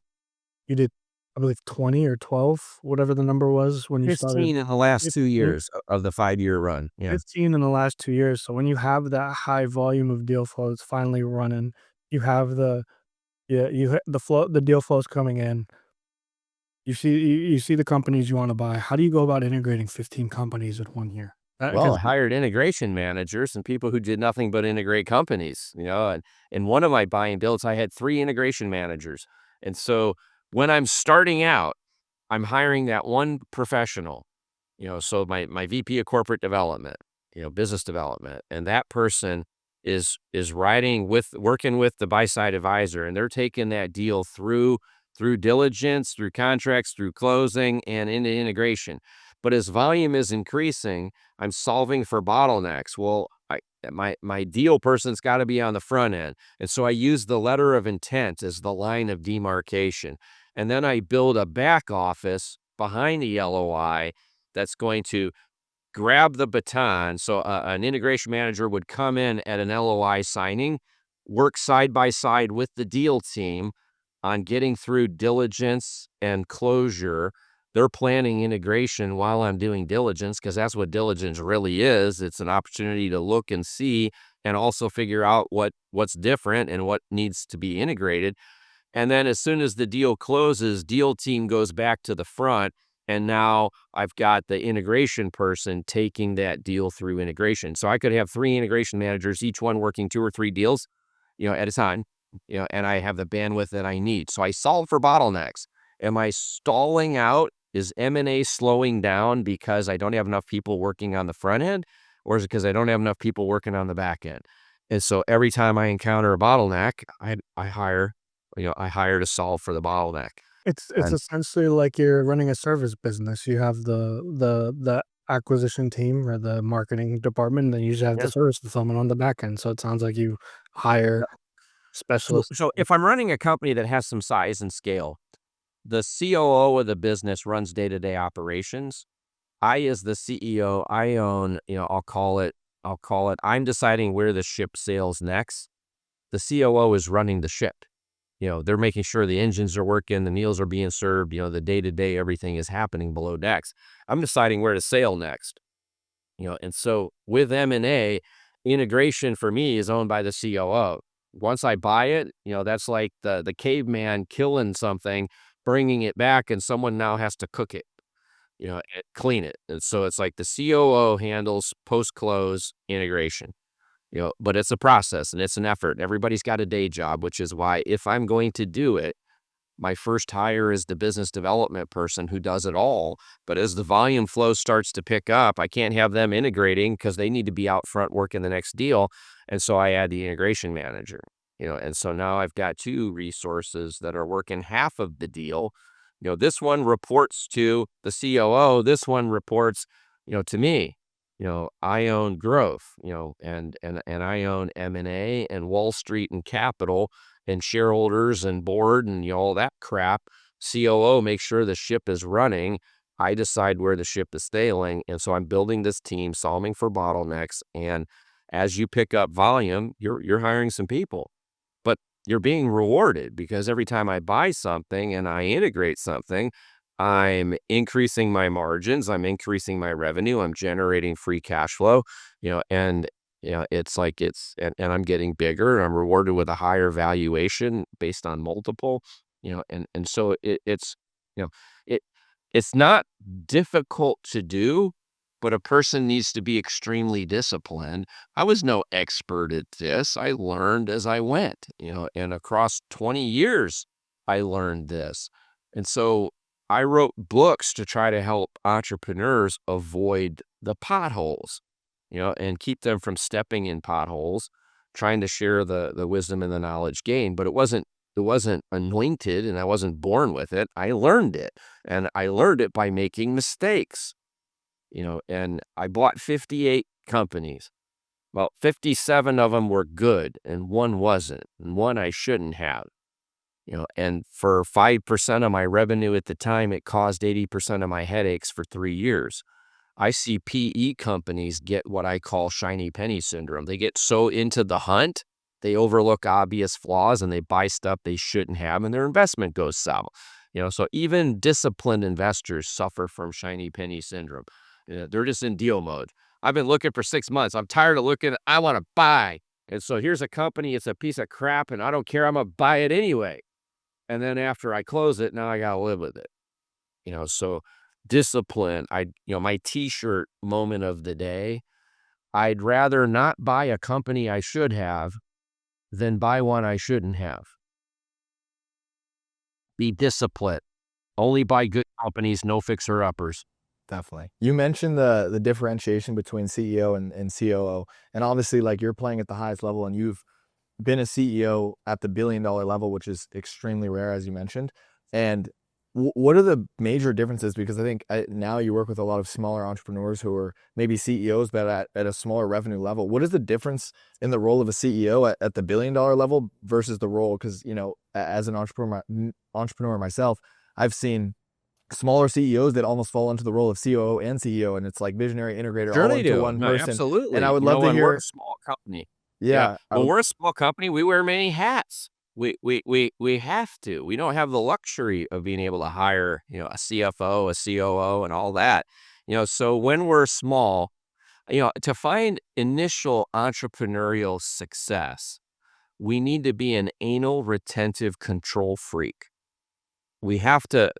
you did, I believe 20 or 12, whatever the number was when you started. 15 in the last 2 15, years of the 5-year run. Yeah. 15 in the last 2 years. So when you have that high volume of deal flow, it's finally running. You have the deal flow is coming in. You see the companies you want to buy. How do you go about integrating 15 companies in 1 year? Well, I 'Cause hired integration managers and people who did nothing but integrate companies, and in one of my buy and builds, I had 3 integration managers. And so when I'm starting out, I'm hiring that one professional, so my VP of corporate development, business development, and that person is working with the buy side advisor, and they're taking that deal through diligence, through contracts, through closing, and into integration. But as volume is increasing, I'm solving for bottlenecks. Well, my deal person's got to be on the front end. And so I use the letter of intent as the line of demarcation. And then I build a back office behind the LOI that's going to grab the baton. So an integration manager would come in at an LOI signing, work side by side with the deal team on getting through diligence and closure. They're planning integration while I'm doing diligence, because that's what diligence really is. It's an opportunity to look and see and also figure out what's different and what needs to be integrated. And then as soon as the deal closes, deal team goes back to the front. And now I've got the integration person taking that deal through integration. So I could have 3 integration managers, each one working 2 or 3 deals, at a time, and I have the bandwidth that I need. So I solve for bottlenecks. Am I stalling out? Is M&A slowing down because I don't have enough people working on the front end, or is it because I don't have enough people working on the back end? And so every time I encounter a bottleneck, I hire to solve for the bottleneck. it's And essentially like you're running a service business. You have the acquisition team or the marketing department, and then you just have the yeah. service fulfillment on the back end. So it sounds like you hire So, specialists. so if I'm running a company that has some size and scale, the COO of the business runs day-to-day operations. I, as the CEO, I own, I'll call it, I'm deciding where the ship sails next. The COO is running the ship. They're making sure the engines are working, the meals are being served, the day-to-day, everything is happening below decks. I'm deciding where to sail next. And so with M&A, integration for me is owned by the COO. Once I buy it, that's like the caveman killing something, bringing it back, and someone now has to cook it, clean it. And so it's like the COO handles post-close integration, but it's a process and it's an effort. Everybody's got a day job, which is why if I'm going to do it, my first hire is the business development person who does it all. But as the volume flow starts to pick up, I can't have them integrating because they need to be out front working the next deal. And so I add the integration manager, and so now I've got 2 resources that are working half of the deal. This one reports to the COO. This one reports, to me. I own growth, and I own M&A and Wall Street and capital and shareholders and board and all that crap. COO makes sure the ship is running. I decide where the ship is sailing. And so I'm building this team, solving for bottlenecks. And as you pick up volume, you're hiring some people, but you're being rewarded because every time I buy something and I integrate something, I'm increasing my margins, I'm increasing my revenue, I'm generating free cash flow, and it's like and I'm getting bigger, I'm rewarded with a higher valuation based on multiple, and so you know, it it's not difficult to do, but a person needs to be extremely disciplined. I was no expert at this. I learned as I went, and across 20 years, I learned this. And so I wrote books to try to help entrepreneurs avoid the potholes, and keep them from stepping in potholes, trying to share the wisdom and the knowledge gained. But it wasn't anointed and I wasn't born with it. I learned it. And I learned it by making mistakes, and I bought 58 companies. Well, 57 of them were good and one wasn't, and one I shouldn't have. And for 5% of my revenue at the time, it caused 80% of my headaches for 3 years. I see PE companies get what I call shiny penny syndrome. They get so into the hunt, they overlook obvious flaws and they buy stuff they shouldn't have, and their investment goes south. So even disciplined investors suffer from shiny penny syndrome. They're just in deal mode. I've been looking for 6 months. I'm tired of looking. I want to buy. And so here's a company. It's a piece of crap, and I don't care. I'm going to buy it anyway. And then after I close it, now I got to live with it. So discipline. My t-shirt moment of the day, I'd rather not buy a company I should have than buy one I shouldn't have. Be disciplined. Only buy good companies, no fixer-uppers. Definitely. You mentioned the differentiation between CEO and COO, and obviously like you're playing at the highest level and you've been a CEO at the $1 billion level, which is extremely rare, as you mentioned. And what are the major differences? Because I think now you work with a lot of smaller entrepreneurs who are maybe CEOs, but at a smaller revenue level. What is the difference in the role of a CEO at the $1 billion level versus the role? Because, as an entrepreneur myself, I've seen smaller CEOs that almost fall into the role of COO and CEO, and it's like visionary integrator Sure all they into do. one No, person. absolutely. And I would love to when we're a hear, small company. yeah, When we're a small company, we wear many hats. We have to. We don't have the luxury of being able to hire, a CFO, a COO, and all that. So when we're small, to find initial entrepreneurial success, we need to be an anal retentive control freak. We have to,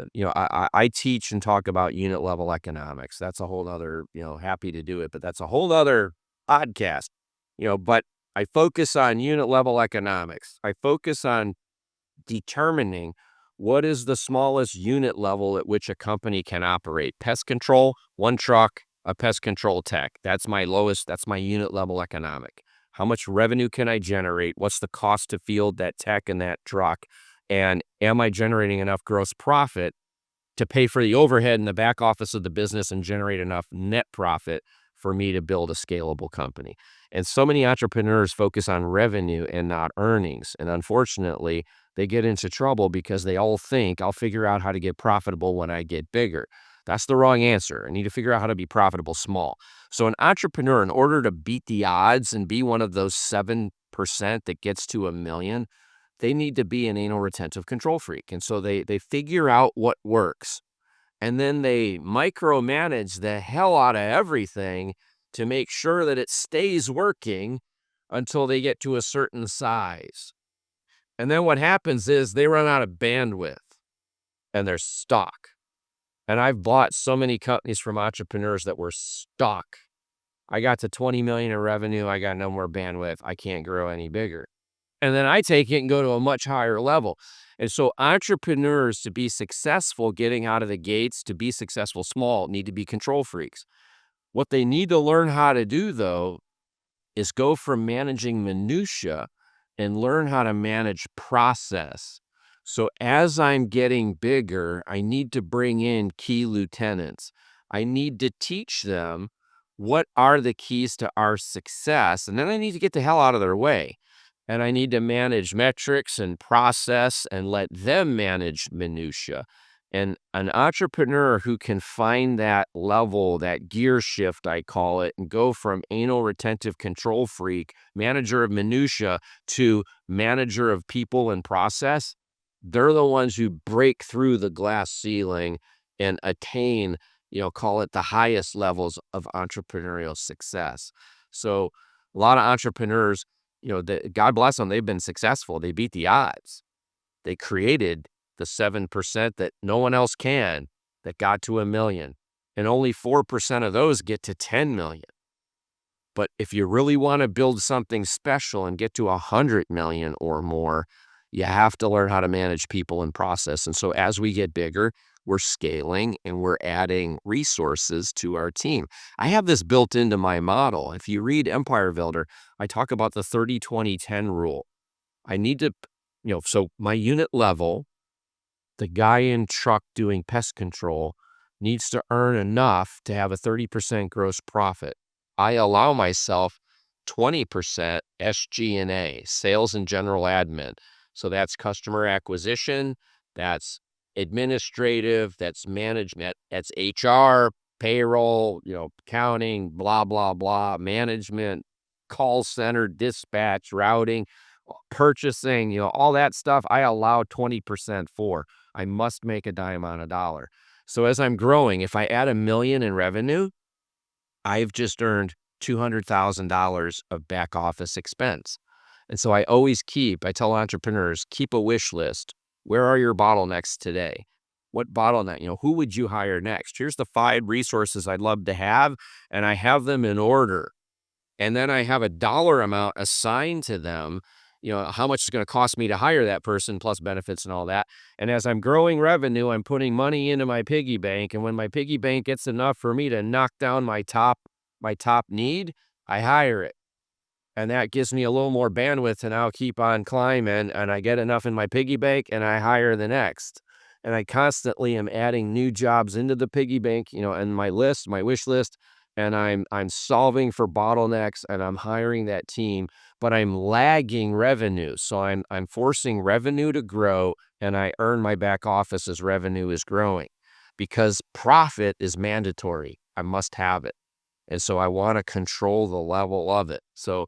I teach and talk about unit level economics. That's a whole other, happy to do it, but that's a whole other podcast, but I focus on unit level economics. I focus on determining what is the smallest unit level at which a company can operate. Pest control, one truck, a pest control tech. That's my lowest, that's my unit level economic. How much revenue can I generate? What's the cost to field that tech and that truck? And am I generating enough gross profit to pay for the overhead in the back office of the business and generate enough net profit for me to build a scalable company? And so many entrepreneurs focus on revenue and not earnings. And unfortunately, they get into trouble because they all think I'll figure out how to get profitable when I get bigger. That's the wrong answer. I need to figure out how to be profitable small. So an entrepreneur, in order to beat the odds and be one of those 7% that gets to $1 million, they need to be an anal retentive control freak. And so they figure out what works. And then they micromanage the hell out of everything to make sure that it stays working until they get to a certain size. And then what happens is they run out of bandwidth and they're stuck. And I've bought so many companies from entrepreneurs that were stuck. I got to 20 million in revenue. I got no more bandwidth. I can't grow any bigger. And then I take it and go to a much higher level. And so entrepreneurs, to be successful getting out of the gates, to be successful small, need to be control freaks. What they need to learn how to do, though, is go from managing minutia and learn how to manage process. So as I'm getting bigger, I need to bring in key lieutenants. I need to teach them what are the keys to our success, and then I need to get the hell out of their way. And I need to manage metrics and process and let them manage minutia. And an entrepreneur who can find that level, that gear shift, I call it, and go from anal retentive control freak, manager of minutia, to manager of people and process, they're the ones who break through the glass ceiling and attain, call it the highest levels of entrepreneurial success. So a lot of entrepreneurs, God bless them, they've been successful. They beat the odds. They created the 7% that no one else can, that got to 1 million. And only 4% of those get to 10 million. But if you really want to build something special and get to 100 million or more, you have to learn how to manage people and process. And so as we get bigger, we're scaling and we're adding resources to our team. I have this built into my model. If you read Empire Builder, I talk about the 30-20-10 rule. I need to, so my unit level, the guy in truck doing pest control, needs to earn enough to have a 30% gross profit. I allow myself 20% SG&A, sales and general admin. So that's customer acquisition, that's administrative, that's management, that's HR, payroll, accounting, blah, blah, blah, management, call center, dispatch, routing, purchasing, all that stuff. I allow 20% for. I must make a dime on a dollar. So as I'm growing, if I add $1 million in revenue, I've just earned $200,000 of back office expense. And so I tell entrepreneurs, keep a wish list. Where are your bottlenecks today? What bottleneck, who would you hire next? Here's the 5 resources I'd love to have, and I have them in order. And then I have a dollar amount assigned to them, how much it's going to cost me to hire that person plus benefits and all that. And as I'm growing revenue, I'm putting money into my piggy bank. And when my piggy bank gets enough for me to knock down my top need, I hire it. And that gives me a little more bandwidth to now keep on climbing, and I get enough in my piggy bank and I hire the next. And I constantly am adding new jobs into the piggy bank, and my wish list, and I'm solving for bottlenecks and I'm hiring that team, but I'm lagging revenue. So I'm forcing revenue to grow, and I earn my back office as revenue is growing, because profit is mandatory. I must have it. And so I want to control the level of it. So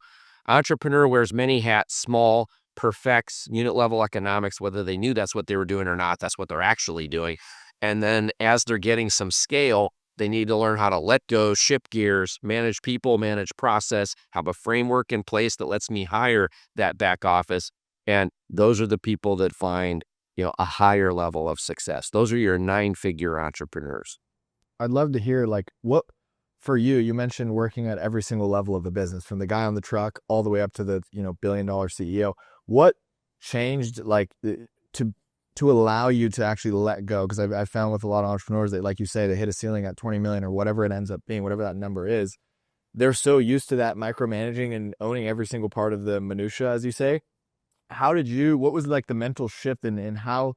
entrepreneur wears many hats. Small, perfects unit level economics, whether they knew that's what they were doing or not. That's what they're actually doing. And then as they're getting some scale, they need to learn how to let go, shift gears, manage people, manage process, have a framework in place that lets me hire that back office. And those are the people that find, a higher level of success. Those are your 9-figure entrepreneurs. I'd love to hear what for you mentioned working at every single level of the business, from the guy on the truck all the way up to the, billion-dollar CEO. What changed to allow you to actually let go? Because I've found with a lot of entrepreneurs that, like you say, they hit a ceiling at 20 million or whatever it ends up being, whatever that number is. They're so used to that micromanaging and owning every single part of the minutia, as you say. What was the mental shift in how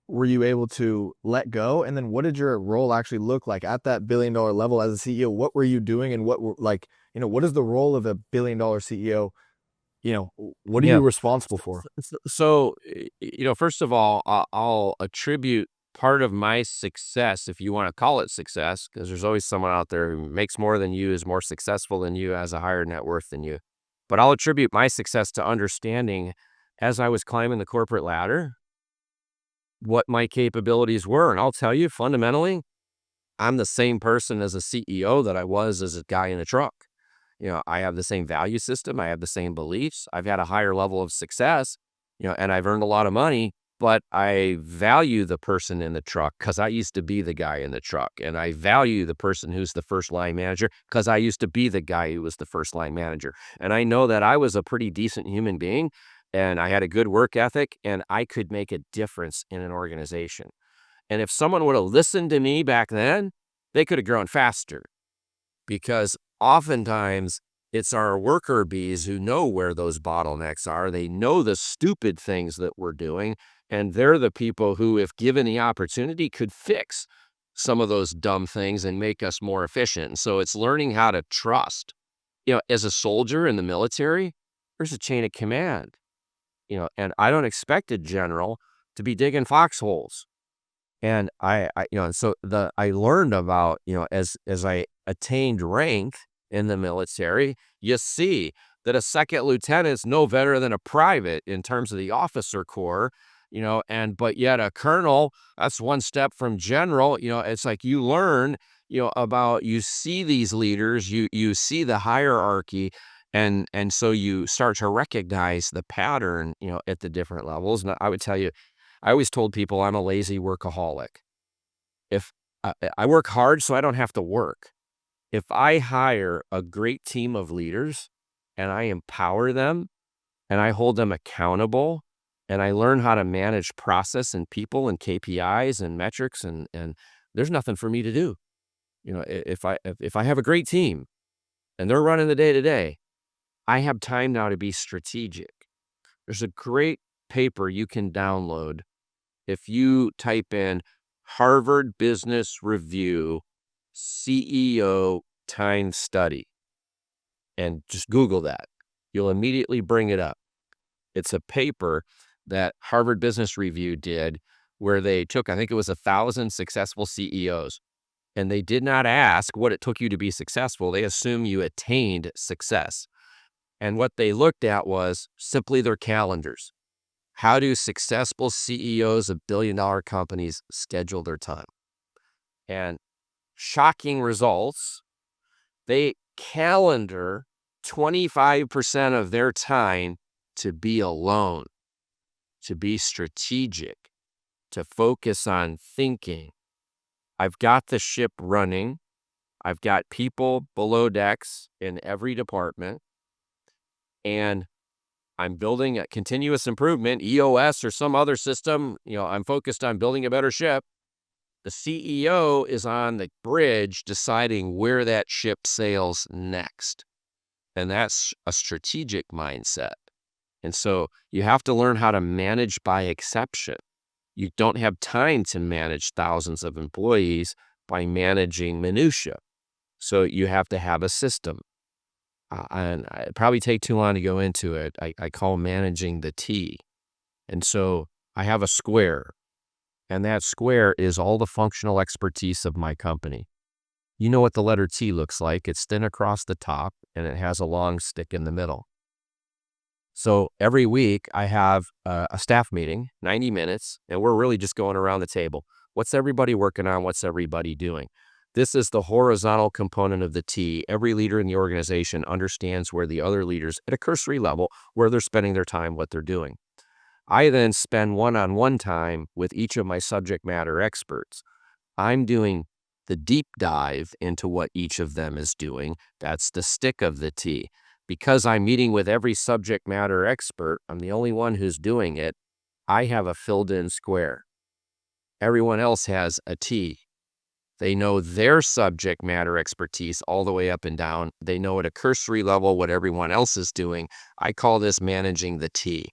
were you able to let go? And then what did your role actually look like at that billion-dollar level as a CEO? What were you doing, and what what is the role of a billion-dollar CEO? What are you responsible for? So, first of all, I'll attribute part of my success, if you want to call it success, because there's always someone out there who makes more than you, is more successful than you, has a higher net worth than you. But I'll attribute my success to understanding, as I was climbing the corporate ladder, what my capabilities were. And I'll tell you, fundamentally, I'm the same person as a CEO that I was as a guy in a truck. I have the same value system. I have the same beliefs. I've had a higher level of success, and I've earned a lot of money, but I value the person in the truck because I used to be the guy in the truck. And I value the person who's the first line manager because I used to be the guy who was the first line manager. And I know that I was a pretty decent human being, and I had a good work ethic, and I could make a difference in an organization. And if someone would have listened to me back then, they could have grown faster, because oftentimes it's our worker bees who know where those bottlenecks are. They know the stupid things that we're doing, and they're the people who, if given the opportunity, could fix some of those dumb things and make us more efficient. And so it's learning how to trust. As a soldier in the military, there's a chain of command. And I don't expect a general to be digging foxholes. And I learned about, as I attained rank in the military, you see that a second lieutenant is no better than a private in terms of the officer corps. but yet a colonel, that's one step from general. It's like you learn, you see these leaders, you see the hierarchy, and so you start to recognize the pattern, at the different levels. And I would tell you, I always told people I'm a lazy workaholic. If I work hard so I don't have to work. If I hire a great team of leaders and I empower them and I hold them accountable and I learn how to manage process and people and KPIs and metrics, and there's nothing for me to do. If I have a great team and they're running the day to day, I have time now to be strategic. There's a great paper you can download if you type in Harvard Business Review CEO time study and just Google that. You'll immediately bring it up. It's a paper that Harvard Business Review did where they took, I think it was 1,000 successful CEOs, and they did not ask what it took you to be successful. They assumed you attained success. And what they looked at was simply their calendars. How do successful CEOs of billion-dollar companies schedule their time? And shocking results, they calendar 25% of their time to be alone, to be strategic, to focus on thinking. I've got the ship running. I've got people below decks in every department, and I'm building a continuous improvement, EOS or some other system. I'm focused on building a better ship. The CEO is on the bridge deciding where that ship sails next. And that's a strategic mindset. And so you have to learn how to manage by exception. You don't have time to manage thousands of employees by managing minutia. So you have to have a system. And it'd probably take too long to go into it. I call managing the T. And so I have a square. And that square is all the functional expertise of my company. You know what the letter T looks like. It's thin across the top, and it has a long stick in the middle. So every week I have a staff meeting, 90 minutes, and we're really just going around the table. What's everybody working on? What's everybody doing? This is the horizontal component of the T. Every leader in the organization understands where the other leaders, at a cursory level, where they're spending their time, what they're doing. I then spend one-on-one time with each of my subject matter experts. I'm doing the deep dive into what each of them is doing. That's the stick of the T. Because I'm meeting with every subject matter expert, I'm the only one who's doing it. I have a filled-in square. Everyone else has a T. They know their subject matter expertise all the way up and down. They know at a cursory level what everyone else is doing. I call this managing the T.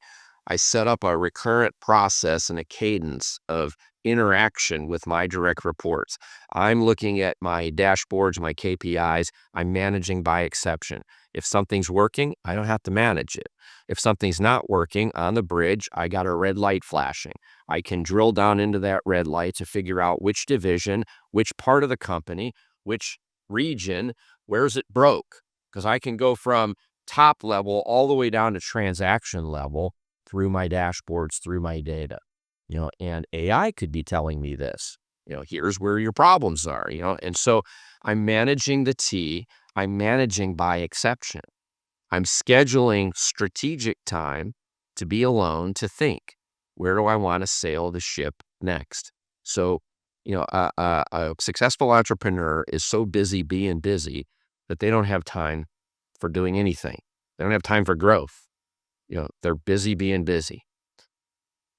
I set up a recurrent process and a cadence of interaction with my direct reports. I'm looking at my dashboards, my KPIs. I'm managing by exception. If something's working, I don't have to manage it. If something's not working on the bridge, I got a red light flashing. I can drill down into that red light to figure out which division, which part of the company, which region, where's it broke? Because I can go from top level all the way down to transaction level through my dashboards, through my data. And AI could be telling me this, here's where your problems are, and so I'm managing the T. I'm managing by exception. I'm scheduling strategic time to be alone, to think, where do I want to sail the ship next? So, a successful entrepreneur is so busy being busy that they don't have time for doing anything. They don't have time for growth. They're busy being busy.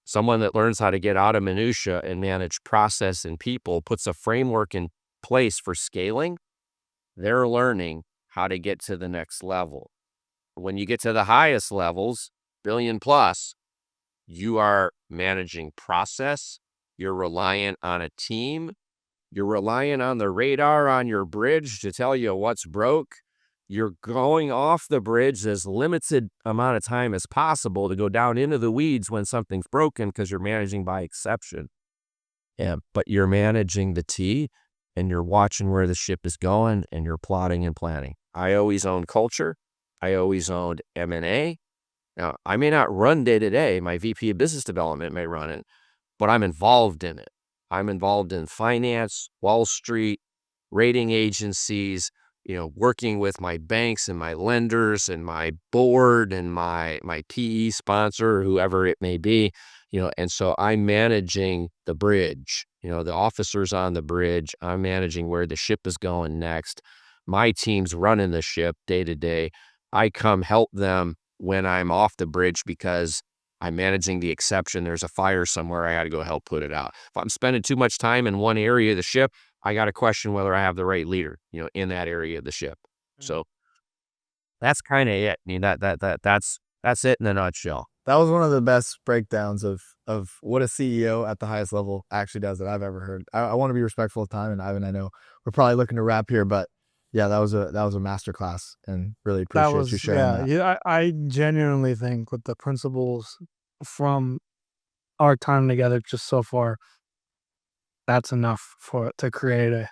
Someone that learns how to get out of minutia and manage process and people, puts a framework in place for scaling, they're learning how to get to the next level. When you get to the highest levels, billion plus, you are managing process. You're reliant on a team. You're relying on the radar on your bridge to tell you what's broke. You're going off the bridge as limited amount of time as possible to go down into the weeds when something's broken because you're managing by exception. But you're managing the T, and you're watching where the ship is going, and you're plotting and planning. I always owned culture. I always owned M&A, Now, I may not run day to day. My VP of business development may run it, but I'm involved in it. I'm involved in finance, Wall Street, rating agencies, working with my banks and my lenders and my board and my PE sponsor, or whoever it may be, and so I'm managing the bridge, the officers on the bridge. I'm managing where the ship is going next. My team's running the ship day to day. I come help them when I'm off the bridge because I'm managing the exception. There's a fire somewhere. I got to go help put it out. If I'm spending too much time in one area of the ship, I got to question whether I have the right leader, in that area of the ship. So that's kind of it. I mean, that's it in a nutshell. That was one of the best breakdowns of what a CEO at the highest level actually does that I've ever heard. I want to be respectful of time, and Ivan, I know we're probably looking to wrap here, but yeah, that was a masterclass, and really appreciate you sharing that. Yeah, I genuinely think with the principles from our time together just so far, that's enough to create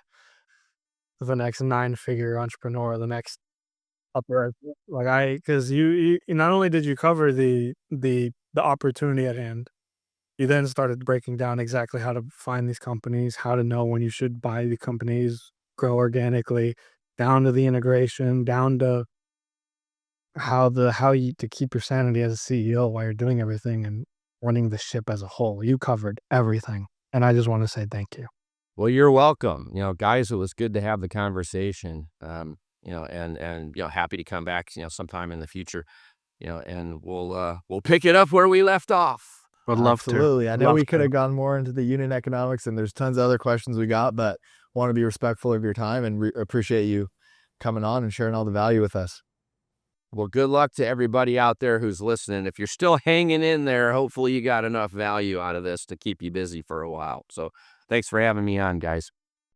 the next 9-figure entrepreneur, the next upper, because you not only did you cover the opportunity at hand, you then started breaking down exactly how to find these companies, how to know when you should buy the companies, grow organically, down to the integration, down to how you to keep your sanity as a CEO while you're doing everything and running the ship as a whole. You covered everything, and I just want to say thank you. Well, you're welcome. Guys, it was good to have the conversation. And happy to come back, sometime in the future, and we'll pick it up where we left off. Would love to. Absolutely. I know we could have gone more into the unit economics, and there's tons of other questions we got, but want to be respectful of your time and appreciate you coming on and sharing all the value with us. Well, good luck to everybody out there who's listening. If you're still hanging in there, hopefully you got enough value out of this to keep you busy for a while. So thanks for having me on, guys.